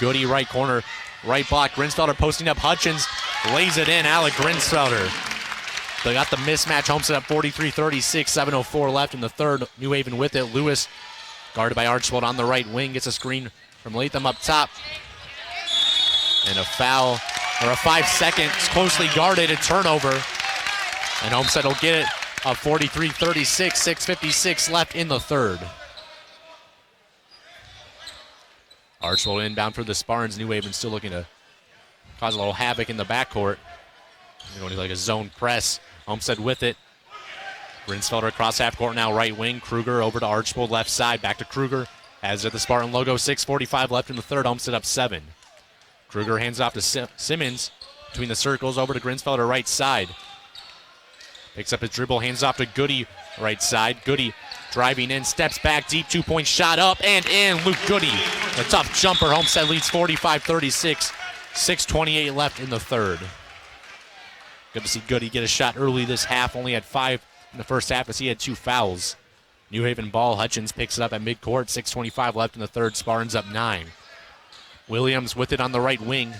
Goody right corner. Right block. Grinsfelder posting up. Hutchins lays it in. Alec Grinsfelder. They got the mismatch. Homestead up 43-36. 7:04 left in the third. New Haven with it. Lewis guarded by Archwell on the right wing. Gets a screen from Latham up top. And a foul, or a 5 seconds closely guarded, a turnover. And Homestead will get it up 43-36. 6:56 left in the third. Archwell inbound for the Spartans. New Haven still looking to cause a little havoc in the backcourt. They're going to like a zone press. Homestead with it. Grinsfelder across half court now, right wing. Kruger over to Archbold, left side. Back to Kruger. Has it the Spartan logo. 6:45 left in the third. Homestead up 7. Kruger hands off to Simmons. Between the circles, over to Grinsfelder, right side. Picks up his dribble, hands off to Goody, right side. Goody driving in, steps back, deep 2-point shot up and in. Luke Goody, a tough jumper. Homestead leads 45-36. 6:28 left in the third. Good to see Goody get a shot early this half. Only had 5 in the first half as he had 2 fouls. New Haven ball. Hutchins picks it up at midcourt. 6:25 left in the third. Spartans up 9. Williams with it on the right wing.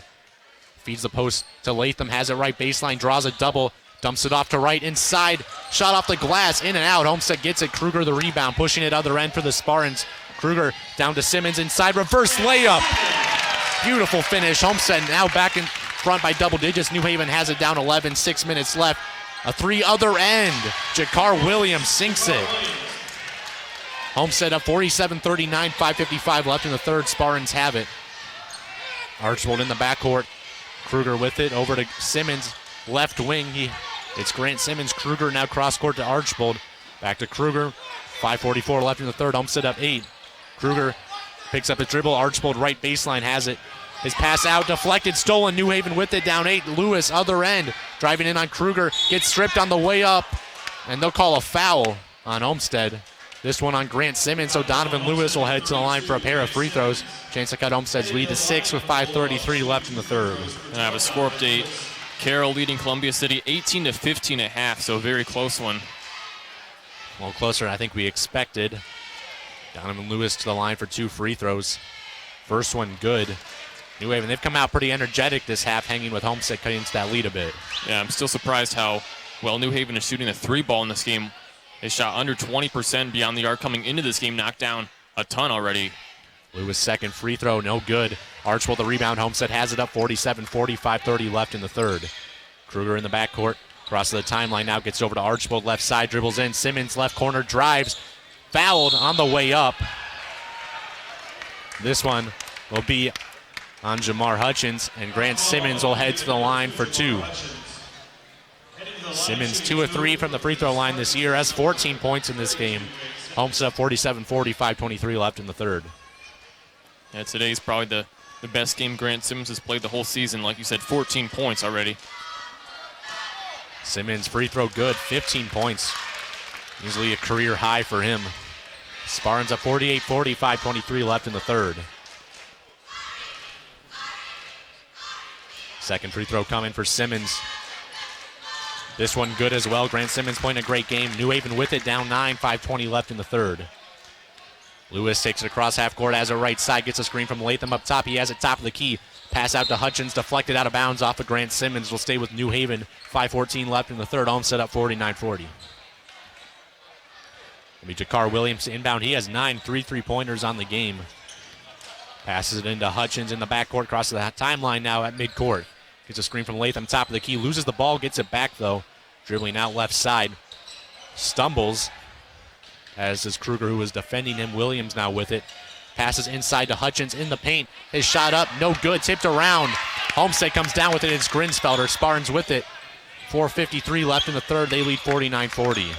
Feeds the post to Latham. Has it right baseline. Draws a double. Dumps it off to right inside. Shot off the glass. In and out. Homestead gets it. Kruger the rebound. Pushing it other end for the Spartans. Kruger down to Simmons inside. Reverse layup. Beautiful finish. Homestead now back in front by double digits. New Haven has it down 11. 6 minutes left. A 3 other end. Jakar Williams sinks it. Homestead up 47-39. 5:55 left in the third. Spartans have it. Archbold in the backcourt. Kruger with it over to Simmons. Left wing. It's Grant Simmons. Kruger now cross court to Archbold. Back to Kruger. 5:44 left in the third. Homestead up 8. Kruger picks up his dribble. Archbold right baseline has it. His pass out, deflected, stolen. New Haven with it, down 8. Lewis, other end, driving in on Kruger. Gets stripped on the way up, and they'll call a foul on Homestead. This one on Grant Simmons, so Donovan Lewis will head to the line for a pair of free throws. Chance to cut Homestead's lead to 6 with 5:33 left in the third. And I have a score update. Carroll leading Columbia City 18-15 at half, so a very close one. A little closer than I think we expected. Donovan Lewis to the line for 2 free throws. First one good. New Haven, they've come out pretty energetic this half, hanging with Homestead, cutting into that lead a bit. Yeah, I'm still surprised how well New Haven is shooting the 3 ball in this game. They shot under 20% beyond the arc coming into this game, knocked down a ton already. Lewis' second free throw, no good. Archbold the rebound. Homestead has it up 47-40, 5:30 left in the third. Kruger in the backcourt, across the timeline now, gets over to Archbold, left side, dribbles in. Simmons, left corner, drives, fouled on the way up. This one will be on Jamar Hutchins, and Grant Simmons will head to the line for 2. Simmons 2 of 3 from the free throw line this year, has 14 points in this game. Homestead 47-40, 5:23 left in the third. Yeah, today's probably the best game Grant Simmons has played the whole season. Like you said, 14 points already. Simmons free throw good, 15 points. Easily a career high for him. Spartans up 48-40, 5:23 left in the third. Second free throw coming for Simmons. This one good as well. Grant Simmons playing a great game. New Haven with it, down 9, 5:20 left in the third. Lewis takes it across half court, has it right side, gets a screen from Latham up top. He has it top of the key. Pass out to Hutchins, deflected out of bounds off of Grant Simmons. Will stay with New Haven. 5:14 left in the third. Homestead up 49-40. It'll be Jakar Williams inbound. He has 9 3-3-pointers on the game. Passes it into Hutchins in the backcourt, across the timeline now at midcourt. Gets a screen from Latham, top of the key. Loses the ball, gets it back though. Dribbling out left side. Stumbles. as is Kruger, who was defending him. Williams now with it. Passes inside to Hutchins in the paint. His shot up, no good, tipped around. Homestead comes down with it. It's Grinsfelder. Spartans with it. 4:53 left in the third. They lead 49-40.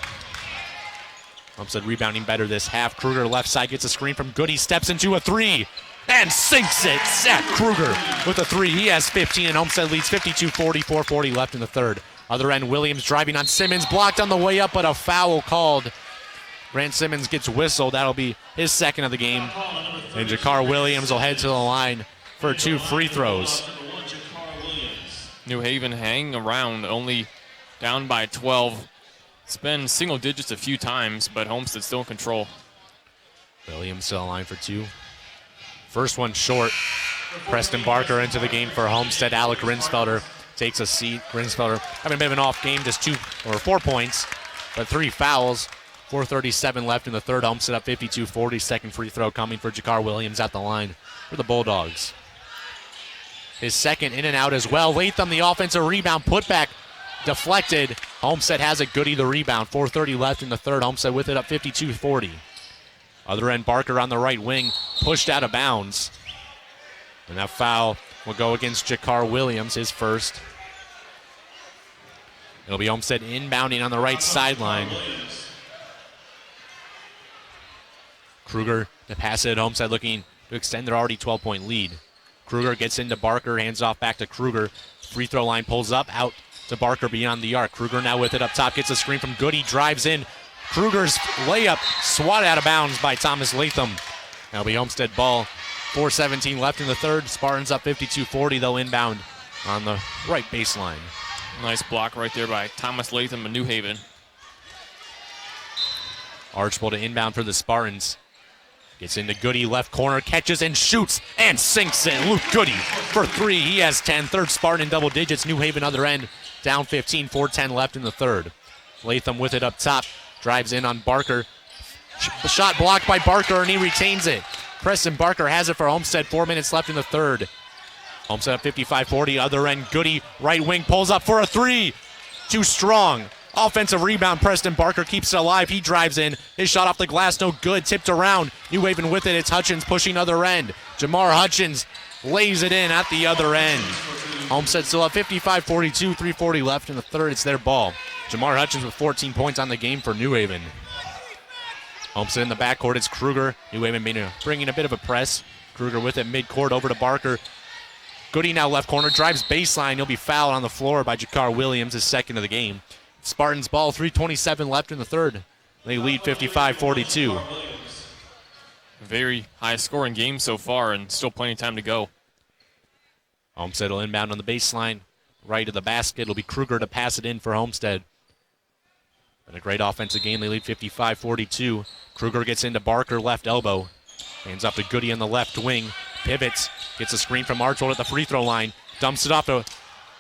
Homestead rebounding better this half. Kruger left side gets a screen from Goody. Steps into a three and sinks it. Zach Kruger with a three. He has 15 and Homestead leads 52-40. 4:40 left in the third. Other end, Williams driving on Simmons. Blocked on the way up, but a foul called. Grant Simmons gets whistled. That'll be his second of the game. And Jakar Williams will head to the line for 2 free throws. New Haven hanging around, only down by 12. It's been single digits a few times, but Homestead still in control. Williams to the line for 2. First one short. Preston Barker into the game for Homestead. Alec Grinsfelder takes a seat. Grinsfelder having a bit of an off game, just 4 points, but 3 fouls. 4:37 left in the third. Homestead up 52-40. Second free throw coming for Jakar Williams at the line for the Bulldogs. His second in and out as well. Latham, the offensive rebound, put back, deflected. Homestead has it. Goody the rebound. 4:30 left in the third. Homestead with it up 52-40. Other end, Barker on the right wing, pushed out of bounds. And that foul will go against Jakar Williams, his first. It'll be Homestead inbounding on the right sideline. Kruger to pass it at Homestead, looking to extend their already 12-point lead. Kruger gets into Barker, hands off back to Kruger. Free throw line pulls up, out to Barker beyond the arc. Kruger now with it up top, gets a screen from Goody, drives in. Kruger's layup swatted out of bounds by Thomas Latham. That'll be Homestead ball. 4:17 left in the third. Spartans up 52-40. They'll inbound on the right baseline. Nice block right there by Thomas Latham of New Haven. Archibald to inbound for the Spartans. Gets into Goody, left corner, catches and shoots and sinks it. Luke Goody for 3. He has 10. Third Spartan in double digits. New Haven other end down 15. 4:10 left in the third. Latham with it up top. Drives in on Barker. Shot blocked by Barker and he retains it. Preston Barker has it for Homestead. 4 minutes left in the third. Homestead up 55-40. Other end, Goody, right wing, pulls up for a 3. Too strong. Offensive rebound, Preston Barker keeps it alive. He drives in. His shot off the glass, no good. Tipped around. New Haven with it. It's Hutchins pushing other end. Jamar Hutchins lays it in at the other end. Homestead still up 55-42. 3:40 left in the third. It's their ball. Jamar Hutchins with 14 points on the game for New Haven. Homestead in the backcourt. It's Kruger. New Haven bringing a bit of a press. Kruger with it midcourt over to Barker. Goody now left corner. Drives baseline. He'll be fouled on the floor by Jakar Williams, his second of the game. Spartans ball, 3:27 left in the third. They lead 55-42. Very high scoring game so far and still plenty of time to go. Homestead will inbound on the baseline. Right of the basket. It'll be Kruger to pass it in for Homestead. Been a great offensive game. They lead 55-42. Kruger gets into Barker, left elbow. Hands off to Goody on the left wing. Pivots. Gets a screen from Archibald at the free throw line. Dumps it off to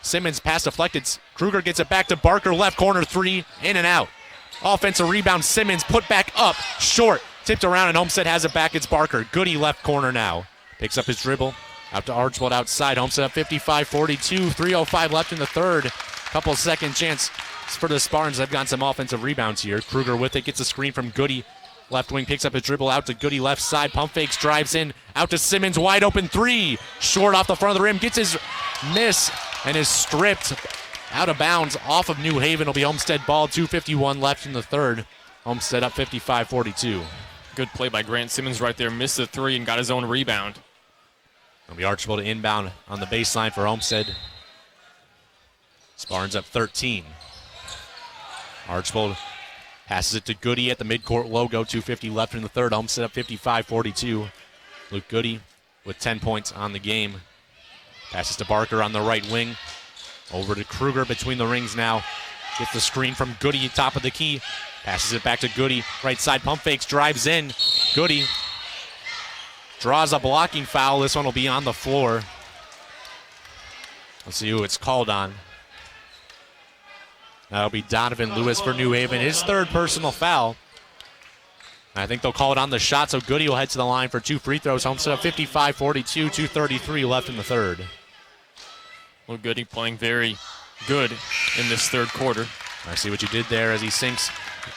Simmons, pass deflected. Kruger gets it back to Barker, left corner 3, in and out. Offensive rebound, Simmons put back up, short, tipped around, and Homestead has it back. It's Barker. Goody left corner now. Picks up his dribble, out to Archibald outside. Homestead up 55-42, 3:05 left in the third. Couple second chance for the Spartans. They've gotten some offensive rebounds here. Kruger with it, gets a screen from Goody. Left wing picks up his dribble out to Goody left side. Pump fakes, drives in, out to Simmons, wide open 3. Short off the front of the rim, gets his miss and is stripped out of bounds off of New Haven. It'll be Homestead ball, 2:51 left in the third. Homestead up 55-42. Good play by Grant Simmons right there. Missed the 3 and got his own rebound. It'll be Archibald to inbound on the baseline for Homestead. Spartans up 13. Archibald passes it to Goody at the midcourt logo. 2:50 left in the third. Homestead up 55-42. Luke Goody with 10 points on the game. Passes to Barker on the right wing. Over to Kruger between the rings now. Gets the screen from Goody, top of the key. Passes it back to Goody. Right side pump fakes, drives in. Goody draws a blocking foul. This one will be on the floor. Let's see who it's called on. That'll be Donovan Lewis for New Haven. His third personal foul. I think they'll call it on the shot, so Goody will head to the line for 2 free throws. Homestead up 55-42, 2:33 left in the third. Well, Goody playing very good in this third quarter. I see what you did there as he sinks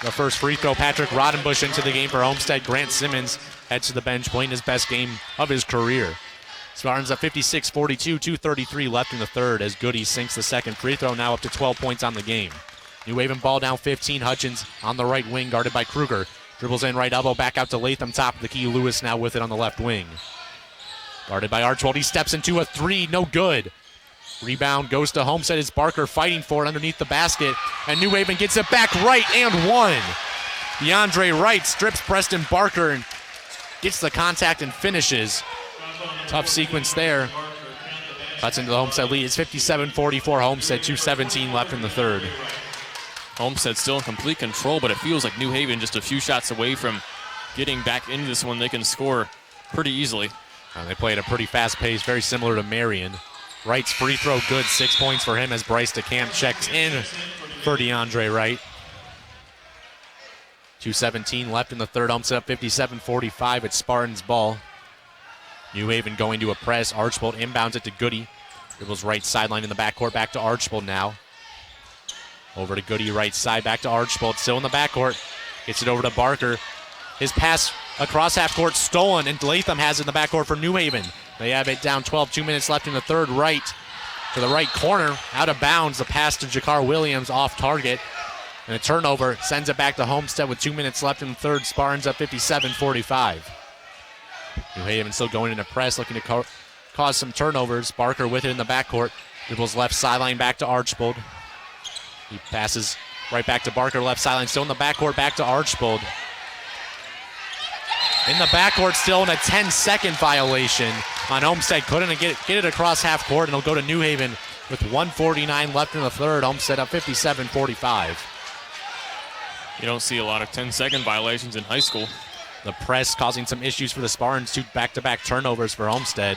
the first free throw. Patrick Rodenbush into the game for Homestead. Grant Simmons heads to the bench, playing his best game of his career. Spartans up 56-42, 2:33 left in the third as Goody sinks the second free throw, now up to 12 points on the game. New Haven ball down 15. Hutchins on the right wing, guarded by Kruger. Dribbles in right elbow, back out to Latham, top of the key. Lewis now with it on the left wing. Guarded by Archbold. He steps into a three, no good. Rebound goes to Homestead as Barker fighting for it underneath the basket. And New Haven gets it back right and one. DeAndre Wright strips Preston Barker and gets the contact and finishes. Tough sequence there. Cuts into the Homestead lead. It's 57-44 Homestead, 2:17 left in the third. Homestead still in complete control, but it feels like New Haven just a few shots away from getting back into this one. They can score pretty easily. They play at a pretty fast pace, very similar to Marion. Wright's free throw good, 6 points for him as Bryce DeCamp checks in for DeAndre Wright. 2:17 left in the third. Homestead up 57-45. It's Spartans ball. New Haven going to a press. Archbold inbounds it to Goody. Dribbles right sideline in the backcourt. Back to Archbold now. Over to Goody, right side. Back to Archbold. Still in the backcourt. Gets it over to Barker. His pass across half court stolen, and Latham has it in the backcourt for New Haven. They have it down 12, 2 minutes left in the third. Right to the right corner. Out of bounds. The pass to Jakar Williams off target. And a turnover sends it back to Homestead with 2 minutes left in the third. Spartans up 57-45. New Haven still going into press, looking to cause some turnovers. Barker with it in the backcourt. Dribbles left sideline back to Archbold. He passes right back to Barker, left sideline. Still in the backcourt, back to Archbold. In the backcourt, still in a 10-second violation on Homestead. Couldn't get it across half court, and it'll go to New Haven with 1:49 left in the third. Homestead up 57-45. You don't see a lot of 10-second violations in high school. The press causing some issues for the Spartans. 2 back-to-back turnovers for Homestead.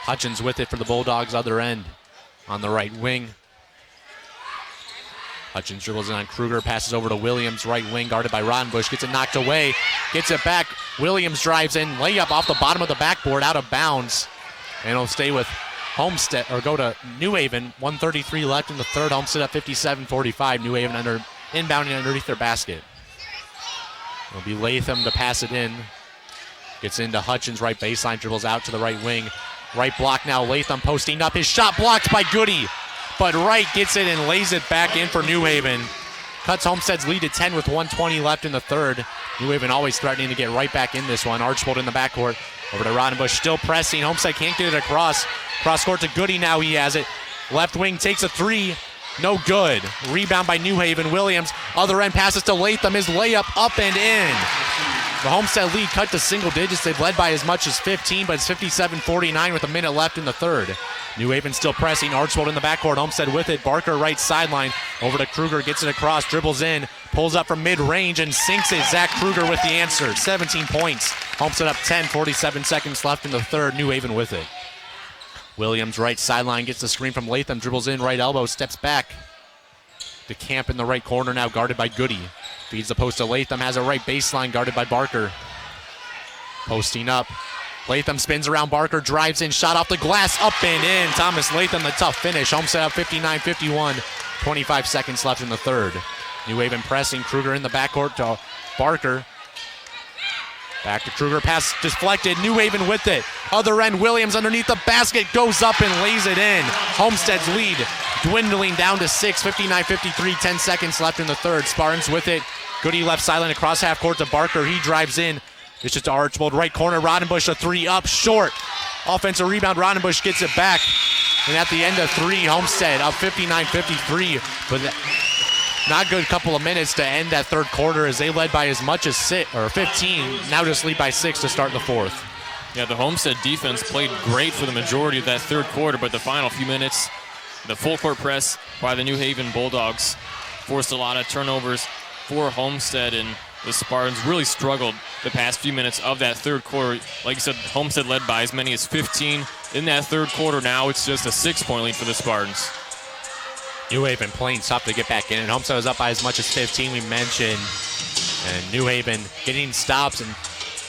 Hutchins with it for the Bulldogs other end on the right wing. Hutchins dribbles in on Kruger, passes over to Williams, right wing, guarded by Rodenbush. Gets it knocked away, gets it back. Williams drives in, layup off the bottom of the backboard, out of bounds. And it'll stay with Homestead, or go to New Haven. 1:33 left in the third. Homestead up 57-45. New Haven inbounding underneath their basket. It'll be Latham to pass it in. Gets into Hutchins, right baseline, dribbles out to the right wing. Right block now, Latham posting up. His shot blocked by Goody. But Wright gets it and lays it back in for New Haven. Cuts Homestead's lead to 10 with 1:20 left in the third. New Haven always threatening to get right back in this one. Archbold in the backcourt. Over to Rodenbush, still pressing. Homestead can't get it across. Cross court to Goody now, he has it. Left wing takes a three. No good. Rebound by New Haven. Williams, other end, passes to Latham. His layup up and in. The Homestead lead cut to single digits. They've led by as much as 15, but it's 57-49 with a minute left in the third. New Haven still pressing. Archbold in the backcourt. Homestead with it. Barker right sideline. Over to Kruger. Gets it across. Dribbles in. Pulls up from mid-range and sinks it. Zach Kruger with the answer. 17 points. Homestead up 10. 47 seconds left in the third. New Haven with it. Williams right sideline. Gets the screen from Latham. Dribbles in. Right elbow. Steps back. DeCamp in the right corner now, guarded by Goody. Feeds the post to Latham. Has a right baseline, guarded by Barker. Posting up. Latham spins around Barker, drives in, shot off the glass, up and in. Thomas Latham, the tough finish. Homestead up 59-51. 25 seconds left in the third. New Haven pressing. Kruger in the backcourt to Barker. Back to Kruger, pass deflected. New Haven with it. Other end, Williams underneath the basket, goes up and lays it in. Homestead's lead dwindling down to 6, 59-53, 10 seconds left in the third. Spartans with it. Goody left sideline across half court to Barker. He drives in. It's just to Archbold. Right corner, Rodenbush, a three up short. Offensive rebound, Rodenbush gets it back. And at the end of three, Homestead up 59-53. But not good couple of minutes to end that third quarter as they led by as much as 15. Now just lead by 6 to start the fourth. Yeah, the Homestead defense played great for the majority of that third quarter, but the final few minutes, the full court press by the New Haven Bulldogs forced a lot of turnovers for Homestead, and the Spartans really struggled the past few minutes of that third quarter. Like you said, Homestead led by as many as 15 in that third quarter. Now it's just a 6-point lead for the Spartans. New Haven playing tough to get back in, and Homestead was up by as much as 15, we mentioned. And New Haven getting stops and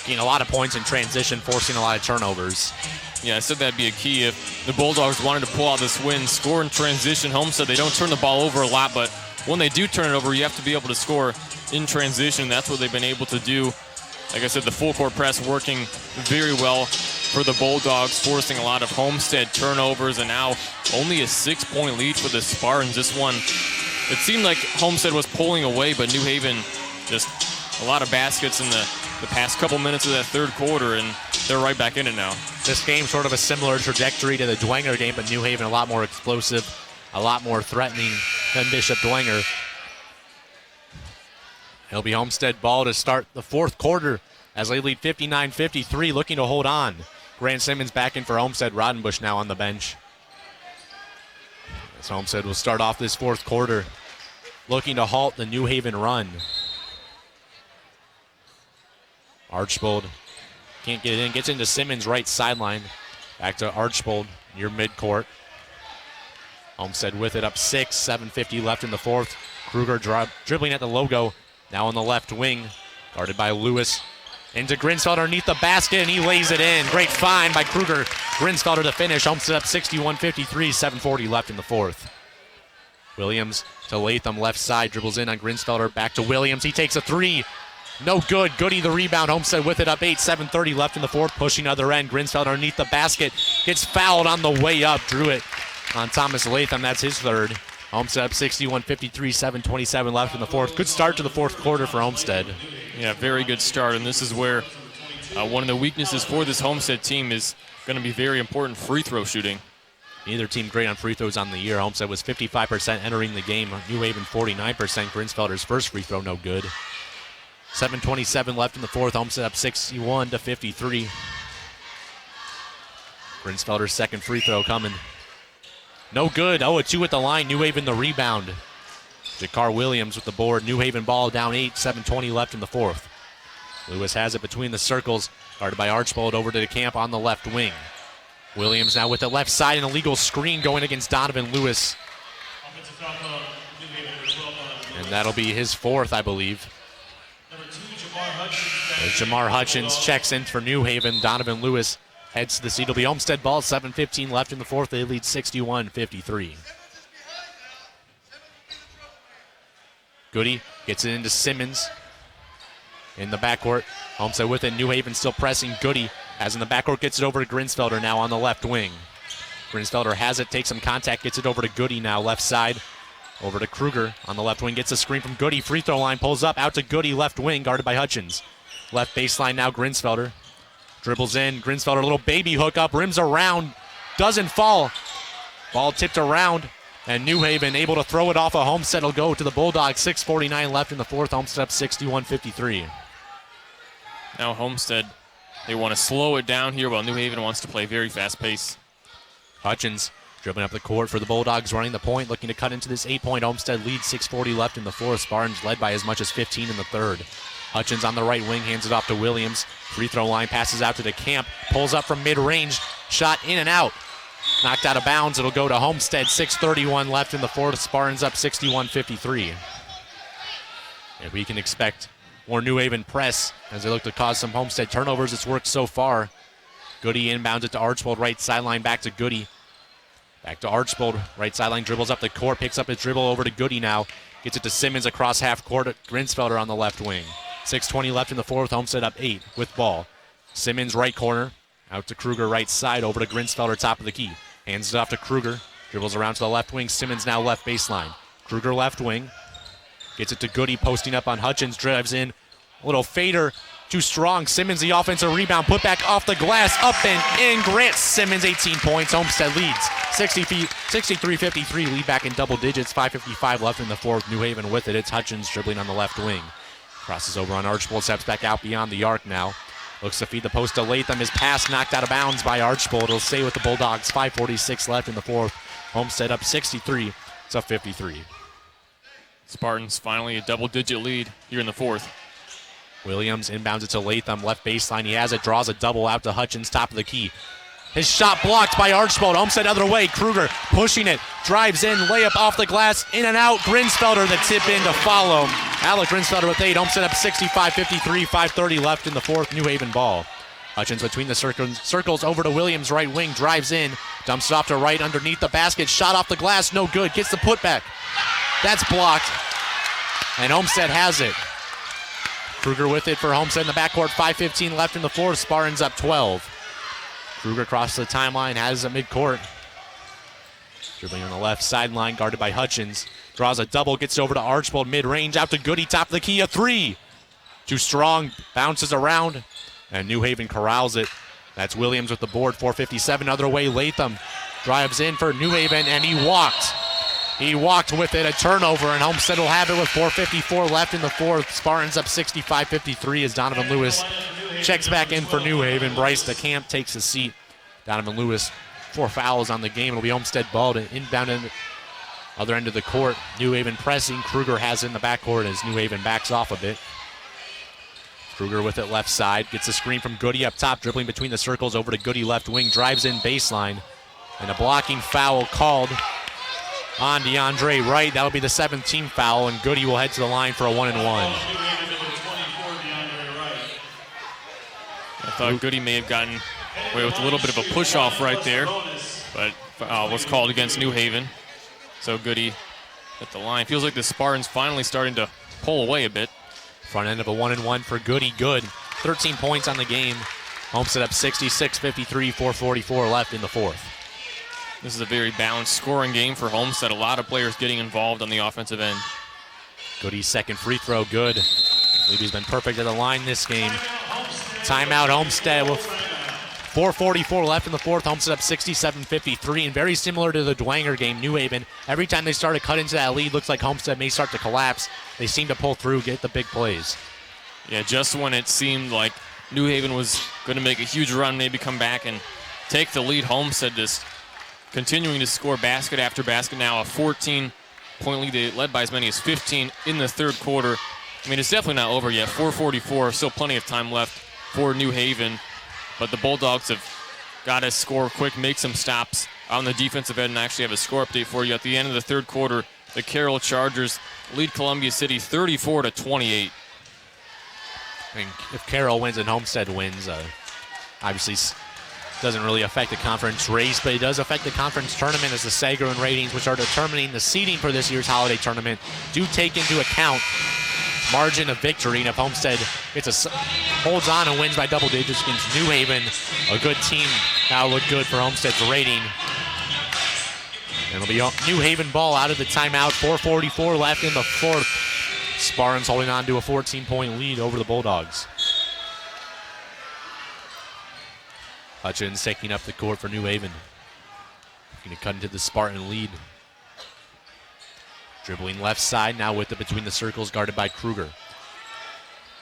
getting a lot of points in transition, forcing a lot of turnovers. Yeah, I said that'd be a key if the Bulldogs wanted to pull out this win. Score in transition. Homestead, they don't turn the ball over a lot, but when they do turn it over, you have to be able to score in transition. That's what they've been able to do. Like I said, the full court press working very well for the Bulldogs, forcing a lot of Homestead turnovers, and now only a 6-point lead for the Spartans. This one, it seemed like Homestead was pulling away, but New Haven just a lot of baskets in the past couple minutes of that third quarter, and they're right back in it now. This game sort of a similar trajectory to the Dwenger game, but New Haven a lot more explosive, a lot more threatening than Bishop Dwenger. It'll be Homestead ball to start the fourth quarter as they lead 59-53, looking to hold on. Grant Simmons back in for Homestead. Rodenbush now on the bench. As Homestead will start off this fourth quarter, looking to halt the New Haven run. Archbold can't get it in, gets into Simmons' right sideline. Back to Archbold near midcourt. Homestead with it up 6, 7:50 left in the fourth. Kruger dribbling at the logo, now on the left wing, guarded by Lewis. Into Grinsfelder underneath the basket, and he lays it in. Great find by Kruger. Grinsfelder to finish. Homestead up 61-53, 7:40 left in the fourth. Williams to Latham, left side, dribbles in on Grinsfelder. Back to Williams. He takes a three. No good. Goody the rebound. Homestead with it up 8, 7:30 left in the fourth. Pushing other end. Grinsfelder underneath the basket. Gets fouled on the way up. Drew it on Thomas Latham. That's his third. Homestead up 61-53, 7:27 left in the fourth. Good start to the fourth quarter for Homestead. Yeah, very good start, and this is where one of the weaknesses for this Homestead team is going to be very important free throw shooting. Neither team great on free throws on the year. Homestead was 55% entering the game. New Haven 49%. Grinsfelder's first free throw no good. 7:27 left in the fourth. Homestead up 61-53. Grinsfelder's second free throw coming. No good. 0-2 at the line. New Haven the rebound. Jakar Williams with the board. New Haven ball down 8, 7:20 left in the fourth. Lewis has it between the circles. Guarded by Archbold over to the camp on the left wing. Williams now with the left side, an illegal screen going against Donovan Lewis. And that'll be his fourth, I believe. As Jamar Hutchins checks in for New Haven. Donovan Lewis heads to the seat. It'll be Homestead ball. 7:15 left in the fourth. They lead 61-53. Goody gets it into Simmons in the backcourt. Homestead with it. New Haven still pressing. Goody, as in the backcourt, gets it over to Grinsfelder now on the left wing. Grinsfelder has it, takes some contact, gets it over to Goody now left side. Over to Kruger on the left wing, gets a screen from Goody. Free throw line, pulls up, out to Goody, left wing, guarded by Hutchins. Left baseline now, Grinsfelder. Dribbles in, Grinsfelder, a little baby hook up, rims around, doesn't fall. Ball tipped around, and New Haven able to throw it off a Homestead. Will go to the Bulldogs. 6:49 left in the fourth. Homestead up 61-53. Now Homestead, they want to slow it down here, while New Haven wants to play very fast pace. Hutchins dribbling up the court for the Bulldogs, running the point, looking to cut into this 8-point Homestead lead. 6:40 left in the fourth. Spartans led by as much as 15 in the third. Hutchins on the right wing, hands it off to Williams. Free throw line, passes out to the camp, pulls up from mid-range, shot in and out. Knocked out of bounds. It'll go to Homestead. 6:31 left in the fourth. Spartans up 61-53. And we can expect more New Haven press as they look to cause some Homestead turnovers. It's worked so far. Goody inbounds it to Archbold, right sideline, back to Goody. Back to Archbold, right sideline, dribbles up the court, picks up his dribble over to Goody now. Gets it to Simmons across half court at Grinsfelder on the left wing. 6:20 left in the fourth. Homestead up 8 with ball. Simmons right corner. Out to Kruger right side, over to Grinsfelder, top of the key. Hands it off to Kruger. Dribbles around to the left wing. Simmons now left baseline. Kruger left wing. Gets it to Goody, posting up on Hutchins. Drives in. A little fader. Too strong. Simmons the offensive rebound. Put back off the glass. Up and in. Grant Simmons 18 points. Homestead leads 63-53. Lead back in double digits. 5:55 left in the fourth. New Haven with it. It's Hutchins dribbling on the left wing. Crosses over on Archbold. Steps back out beyond the arc now. Looks to feed the post to Latham. His pass knocked out of bounds by Archbold. It'll stay with the Bulldogs. 5:46 left in the fourth. Homestead up 63. It's up 53. Spartans finally a double-digit lead here in the fourth. Williams inbounds it to Latham. Left baseline. He has it. Draws a double out to Hutchins. Top of the key. His shot blocked by Archbold. Homestead other way. Kruger pushing it. Drives in. Layup off the glass. In and out. Grinsfelder the tip in to follow. Alec Grinsfelder with 8. Homestead up 65-53. 5:30 left in the fourth. New Haven ball. Hutchins between the circles over to Williams, right wing, drives in, dumps it off to right underneath the basket, shot off the glass, no good, gets the putback. That's blocked, and Homestead has it. Kruger with it for Homestead in the backcourt, 5:15 left in the fourth, Spartans up 12. Kruger across the timeline, has a midcourt. Dribbling on the left sideline, guarded by Hutchins. Draws a double, gets over to Archbold, mid-range, out to Goody, top of the key, a three. Too strong, bounces around, and New Haven corrals it. That's Williams with the board, 4:57, other way, Latham drives in for New Haven, and he walked. He walked with it, a turnover, and Homestead will have it with 4:54 left in the fourth. Spartans up 65-53 as Donovan Lewis checks back in for New Haven. Bryce DeCamp takes a seat. Donovan Lewis, 4 fouls on the game. It'll be Homestead ball to inbound in the other end of the court. New Haven pressing. Kruger has it in the backcourt as New Haven backs off a bit. Kruger with it left side. Gets a screen from Goody up top, dribbling between the circles over to Goody left wing. Drives in baseline. And a blocking foul called on DeAndre Wright. That'll be the 7th team foul, and Goody will head to the line for a 1-and-1. I thought Goody may have gotten away with a little bit of a push-off right there, but was called against New Haven. So Goody at the line. Feels like the Spartans finally starting to pull away a bit. Front end of a 1-and-1 for Goody. Good. 13 points on the game. Homestead up 66-53, 4:44 left in the fourth. This is a very balanced scoring game for Homestead. A lot of players getting involved on the offensive end. Goody's second free throw, good. I believe he's been perfect at the line this game. Timeout Homestead with 4:44 left in the fourth. Homestead up 67-53, and very similar to the Dwenger game, New Haven, every time they start to cut into that lead, looks like Homestead may start to collapse. They seem to pull through, get the big plays. Yeah, just when it seemed like New Haven was going to make a huge run, maybe come back and take the lead, Homestead just continuing to score basket after basket. Now a 14-point lead. They led by as many as 15 in the third quarter. I mean, it's definitely not over yet. 4:44, still plenty of time left for New Haven. But the Bulldogs have got to score quick, make some stops on the defensive end, and actually have a score update for you. At the end of the third quarter, the Carroll Chargers lead Columbia City 34-28. I mean, if Carroll wins and Homestead wins, obviously doesn't really affect the conference race, but it does affect the conference tournament as the Sagarin ratings, which are determining the seeding for this year's holiday tournament, do take into account margin of victory. And if Homestead holds on and wins by double digits against New Haven, a good team, that'll look good for Homestead's rating. And it'll be New Haven ball out of the timeout. 4:44 left in the fourth. Spartans holding on to a 14-point lead over the Bulldogs. Hutchins taking up the court for New Haven. Going to cut into the Spartan lead. Dribbling left side, now with it between the circles, guarded by Kruger.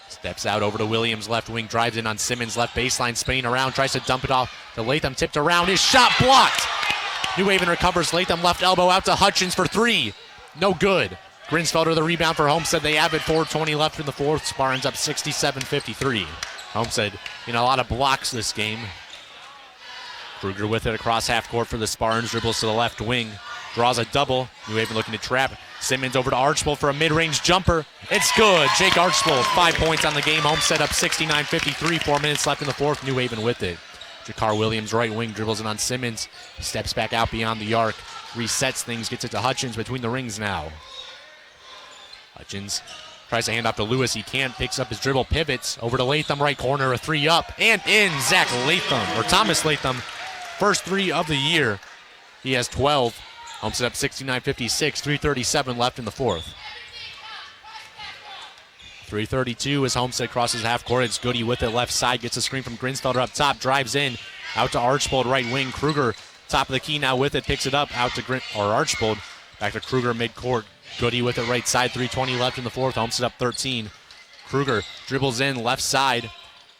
Steps out over to Williams, left wing, drives in on Simmons, left baseline, spinning around, tries to dump it off to Latham, tipped around, his shot blocked! New Haven recovers, Latham left elbow out to Hutchins for three. No good. Grinsfelder the rebound for Homestead. They have it, 4:20 left in the fourth. Spartans up 67-53. Homestead in a lot of blocks this game. Kruger with it across half court for the Spartans, dribbles to the left wing, draws a double. New Haven looking to trap. Simmons over to Archbold for a mid-range jumper. It's good. Jake Archbold, 5 points on the game. Homestead up 69-53, 4 minutes left in the fourth. New Haven with it. Jakar Williams, right wing, dribbles in on Simmons, steps back out beyond the arc, resets things, gets it to Hutchins between the rings now. Hutchins tries to hand off to Lewis. He can't. Picks up his dribble, pivots over to Latham, right corner, a three up and in. Zach Latham, or Thomas Latham, first three of the year. He has 12. Homestead up 69-56, 3:37 left in the fourth. 3:32 as Homestead crosses half court. It's Goody with it left side, gets a screen from Grinsfelder up top, drives in, out to Archbold, right wing. Kruger, top of the key now with it, picks it up, out to Archbold, back to Kruger midcourt. Goody with it right side, 3:20 left in the fourth. Homestead up 13. Kruger dribbles in left side,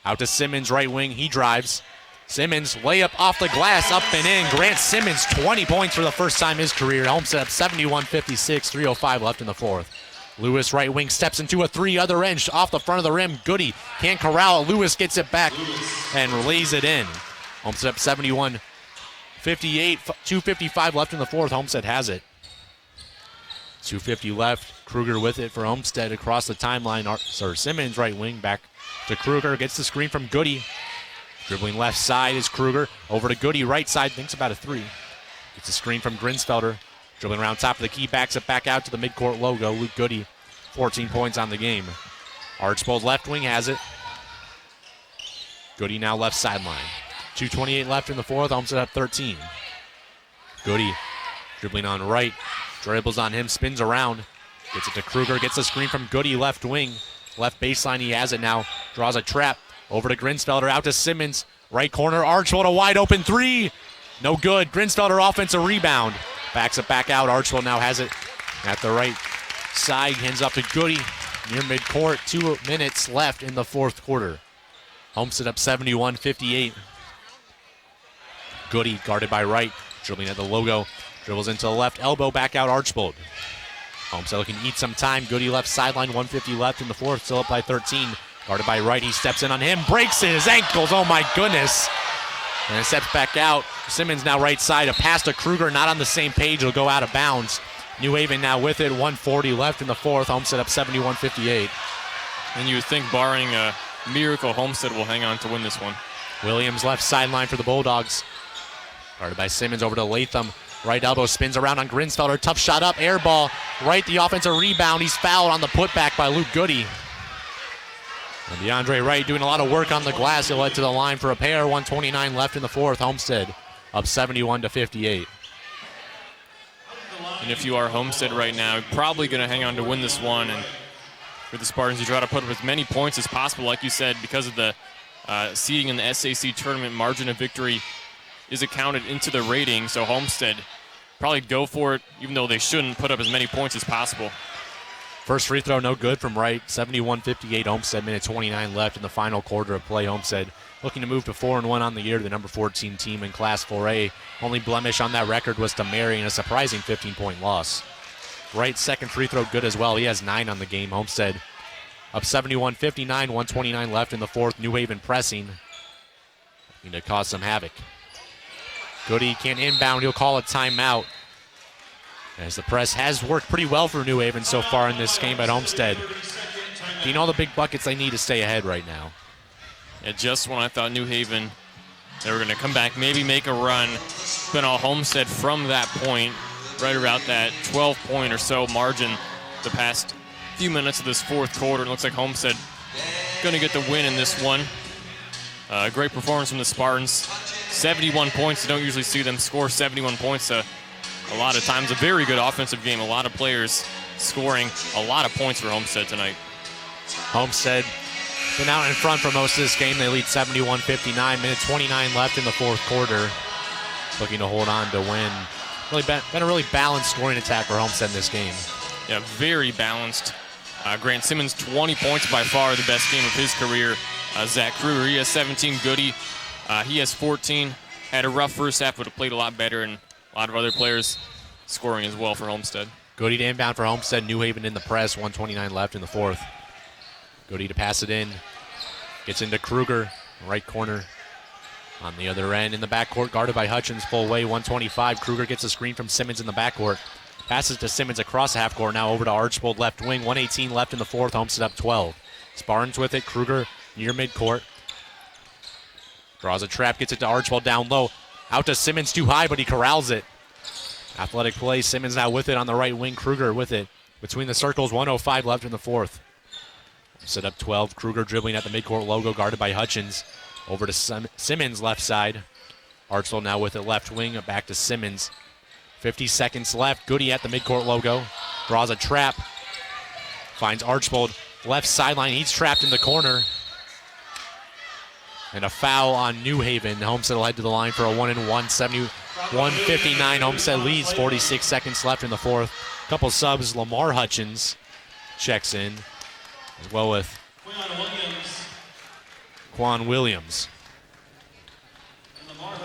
out to Simmons, right wing. He drives. Simmons, layup off the glass, up and in. Grant Simmons, 20 points for the first time in his career. Homestead up 71-56, 3:05 left in the fourth. Lewis, right wing, steps into a three, other end, off the front of the rim. Goody can't corral it. Lewis gets it back and lays it in. Homestead up 71-58, 2:55 left in the fourth. Homestead has it. 2:50 left. Kruger with it for Homestead across the timeline. Simmons, right wing, back to Kruger. Gets the screen from Goody. Dribbling left side is Kruger. Over to Goody, right side, thinks about a three. Gets a screen from Grinsfelder. Dribbling around top of the key, backs it back out to the midcourt logo. Luke Goody, 14 points on the game. Archbold left wing has it. Goody now left sideline. 2:28 left in the fourth. Homestead up 13. Goody dribbling on right. Dribbles on him, spins around. Gets it to Kruger, gets a screen from Goody left wing. Left baseline, he has it now. Draws a trap. Over to Grinsfelder, out to Simmons. Right corner, Archbold, a wide open three. No good. Grinsfelder offensive rebound. Backs it back out. Archbold now has it at the right side. Hands up to Goody near midcourt. 2 minutes left in the fourth quarter. Homestead up 71-58. Goody guarded by right. Dribbling at the logo. Dribbles into the left elbow. Back out Archbold. Homestead looking to eat some time. Goody left sideline. 150 left in the fourth. Still up by 13. Guarded by right. He steps in on him. Breaks his ankles. Oh my goodness. And it steps back out. Simmons now right side. A pass to Kruger. Not on the same page. It'll go out of bounds. New Haven now with it. 140 left in the fourth. Homestead up 71-58. And you would think barring a miracle, Homestead will hang on to win this one. Williams left sideline for the Bulldogs. Guarded by Simmons over to Latham. Right elbow spins around on Grinsfelder. Tough shot up. Air ball. Right, the offensive rebound. He's fouled on the putback by Luke Goody. And DeAndre Wright doing a lot of work on the glass. He'll head to the line for a pair. 1:29 left in the fourth. Homestead up 71-58. And if you are Homestead right now, you're probably going to hang on to win this one. And for the Spartans, you try to put up as many points as possible. Like you said, because of the seeding in the SAC tournament, margin of victory is accounted into the rating. So Homestead probably go for it, even though they shouldn't, put up as many points as possible. First free throw, no good from Wright. 71-58. Homestead, minute 29 left in the final quarter of play. Homestead looking to move to 4-1 on the year, the number 14 team in Class 4A. Only blemish on that record was to Marion, a surprising 15-point loss. Wright's second free throw good as well. He has 9 on the game. Homestead up 71-59, 1:29 left in the fourth. New Haven pressing. Looking to cause some havoc. Goody can't inbound. He'll call a timeout, as the press has worked pretty well for New Haven so far in this game at Homestead. Getting all the big buckets they need to stay ahead right now. Yeah, just when I thought New Haven, they were going to come back, maybe make a run, been all Homestead from that point, right around that 12-point or so margin the past few minutes of this fourth quarter. It looks like Homestead going to get the win in this one. Great performance from the Spartans. 71 points. You don't usually see them score 71 points. A lot of times a very good offensive game. A lot of players scoring a lot of points for Homestead tonight. Homestead been out in front for most of this game. They lead 71-59. Minute 29 left in the fourth quarter. Looking to hold on to win. Really been a really balanced scoring attack for Homestead in this game. Yeah, very balanced. Grant Simmons, 20 points, by far the best game of his career. Zach Kruger, he has 17. Goody, he has 14. Had a rough first half, but have played a lot better, and a lot of other players scoring as well for Homestead. Goody to inbound for Homestead. New Haven in the press. 1:29 left in the fourth. Goody to pass it in. Gets into Kruger, right corner. On the other end, in the backcourt, guarded by Hutchins, full way, 125. Kruger gets a screen from Simmons in the backcourt. Passes to Simmons across half court, now over to Archbold, left wing. 1:18 left in the fourth. Homestead up 12. Spartans with it. Kruger near midcourt. Draws a trap, gets it to Archbold down low. Out to Simmons, too high, but he corrals it. Athletic play. Simmons now with it on the right wing. Kruger with it. Between the circles, 1:05 left in the fourth. Set up 12. Kruger dribbling at the midcourt logo, guarded by Hutchins. Over to Simmons, left side. Archbold now with it, left wing, back to Simmons. 50 seconds left. Goody at the midcourt logo. Draws a trap. Finds Archbold, left sideline. He's trapped in the corner. And a foul on New Haven. Homestead will head to the line for a 1-1, 71-59. Homestead leads, 46 seconds left in the fourth. Couple subs. Lamar Hutchins checks in, as well with Quan Williams.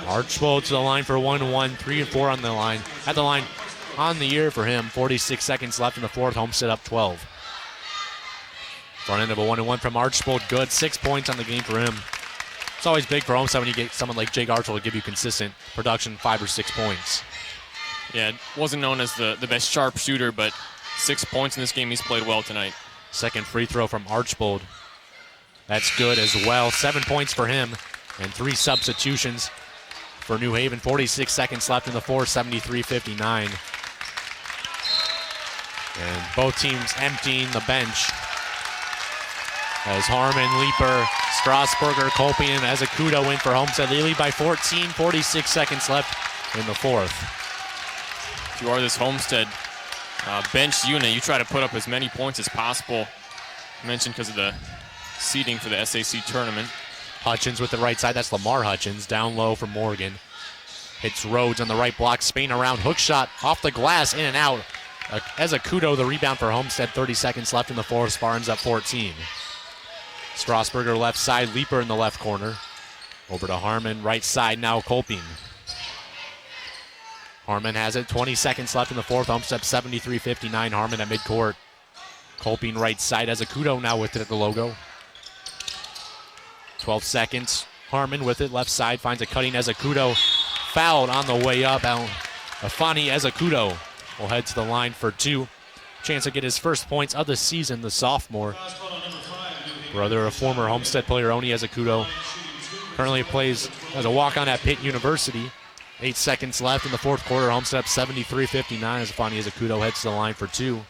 Archbold to the line for 1-1, 3 and 4 on the line. At the line on the year for him. 46 seconds left in the fourth. Homestead up 12. Front end of a 1-1 from Archbold. Good. 6 points on the game for him. It's always big for Homestead when you get someone like Jake Archbold to give you consistent production, 5 or 6 points. Yeah, wasn't known as the best sharpshooter, but 6 points in this game. He's played well tonight. Second free throw from Archbold. That's good as well. 7 points for him. And 3 substitutions for New Haven. 46 seconds left in the fourth, 73-59. And both teams emptying the bench. As Harmon, Leeper, Strasburger, Kolpian, and Azacudo in for Homestead. They lead by 14, 46 seconds left in the fourth. If you are this Homestead bench unit, you try to put up as many points as possible. I mentioned because of the seeding for the SAC tournament. Hutchins with the right side. That's Lamar Hutchins. Down low for Morgan. Hits Rhodes on the right block. Spain around. Hook shot off the glass. In and out. Azacudo, the rebound for Homestead. 30 seconds left in the fourth. Spartans up 14. Strasburger left side. Leeper in the left corner. Over to Harmon. Right side now. Kolping. Harmon has it. 20 seconds left in the fourth. Homestead 73-59. Harmon at midcourt. Kolping right side. Azacudo now with it at the logo. 12 seconds. Harmon with it. Left side finds a cutting Azacudo. Fouled on the way up. Afani Azacudo will head to the line for 2. Chance to get his first points of the season, the sophomore. Brother of former Homestead player Oni Azacudo. Currently plays as a walk-on at Pitt University. 8 seconds left in the fourth quarter. Homestead up 73-59 as Afani Azacudo heads to the line for 2.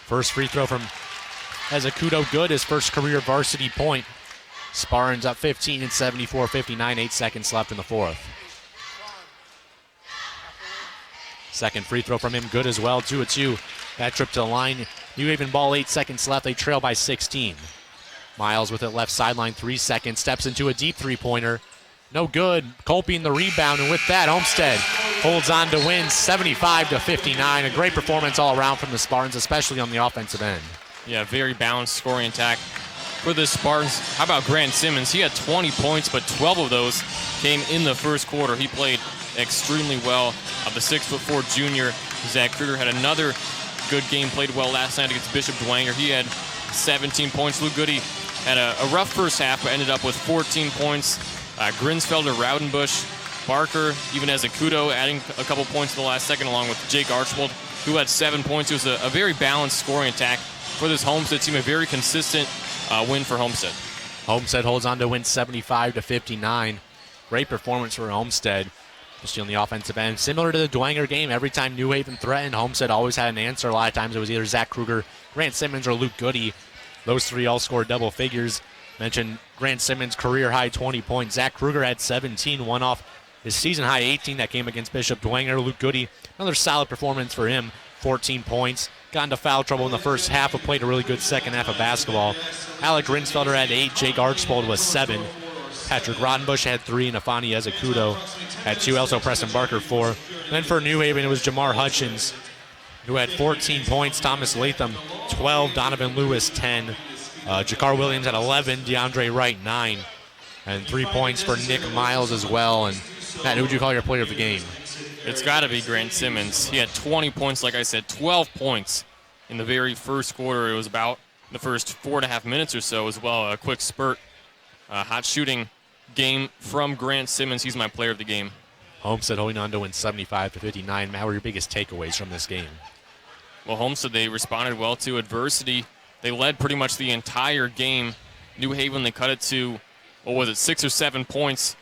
First free throw from Azacudo good, his first career varsity point. Spartans up 15 and 74-59, 8 seconds left in the fourth. Second free throw from him good as well, 2-2. That trip to the line. New Haven ball, 8 seconds left. They trail by 16. Miles with it left sideline, 3 seconds. Steps into a deep three-pointer. No good. Kolping the rebound, and with that, Homestead holds on to win 75-59. A great performance all around from the Spartans, especially on the offensive end. Yeah, very balanced scoring attack for the Spartans. How about Grant Simmons? He had 20 points, but 12 of those came in the first quarter. He played extremely well. The 6'4" junior, Zach Kruger, had another good game, played well last night against Bishop Dwenger. He had 17 points. Luke Goody had a rough first half, but ended up with 14 points. Grinsfelder, Raudenbush, Barker, even Azacudo adding a couple points in the last second, along with Jake Archibald, who had 7 points. It was a very balanced scoring attack for this Homestead team, a very consistent win for Homestead. Homestead holds on to win 75-59. Great performance for Homestead, especially on the offensive end. Similar to the Dwenger game, every time New Haven threatened, Homestead always had an answer. A lot of times it was either Zach Kruger, Grant Simmons, or Luke Goody. Those three all scored double figures. Mentioned Grant Simmons' career-high 20 points. Zach Kruger had 17, one off his season-high 18 that came against Bishop Dwenger. Luke Goody, another solid performance for him, 14 points. Got into foul trouble in the first half, but played a really good second half of basketball. Alec Grinsfelder had 8, Jake Archibald was 7. Patrick Rodenbush had 3, and Afani Azacudo had 2. Also Preston Barker 4. And then for New Haven, it was Jamar Hutchins, who had 14 points. Thomas Latham, 12. Donovan Lewis, 10. Jakar Williams had 11. DeAndre Wright, 9. And 3 points for Nick Miles as well. And Matt, who would you call your player of the game? It's got to be Grant Simmons. He had 20 points, like I said, 12 points in the very first quarter. It was about the first 4.5 minutes or so as well. A quick spurt, hot shooting game from Grant Simmons. He's my player of the game. Homestead holding on to win 75-59. Matt, what were your biggest takeaways from this game? Well, Homestead, they responded well to adversity. They led pretty much the entire game. New Haven, they cut it to, 6 or 7 points,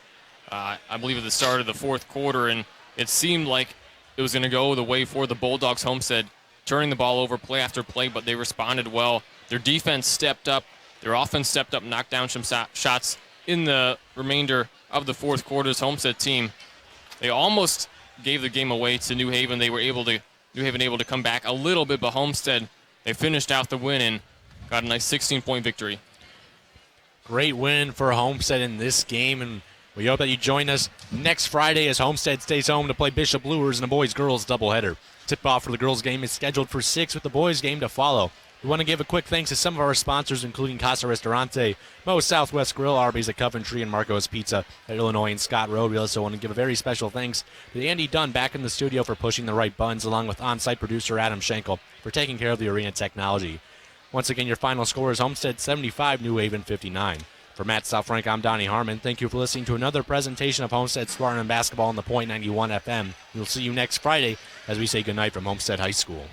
I believe, at the start of the fourth quarter, and it seemed like it was going to go the way for the Bulldogs. Homestead turning the ball over play after play, but they responded well. Their defense stepped up. Their offense stepped up, knocked down some shots in the remainder of the fourth quarter's Homestead team. They almost gave the game away to New Haven. New Haven able to come back a little bit, but Homestead, they finished out the win and got a nice 16-point victory. Great win for Homestead in this game, and we hope that you join us next Friday as Homestead stays home to play Bishop Luers in a boys-girls doubleheader. Tip-off for the girls' game is scheduled for 6 with the boys' game to follow. We want to give a quick thanks to some of our sponsors, including Casa Restaurante, Moe's Southwest Grill, Arby's at Coventry, and Marco's Pizza at Illinois and Scott Road. We also want to give a very special thanks to Andy Dunn back in the studio for pushing the right buttons, along with on-site producer Adam Schenkel for taking care of the arena technology. Once again, your final score is Homestead 75, New Haven 59. For Matt Saalfrank, I'm Donnie Harmon. Thank you for listening to another presentation of Homestead Spartan basketball on the Point 91 FM. We'll see you next Friday as we say goodnight from Homestead High School.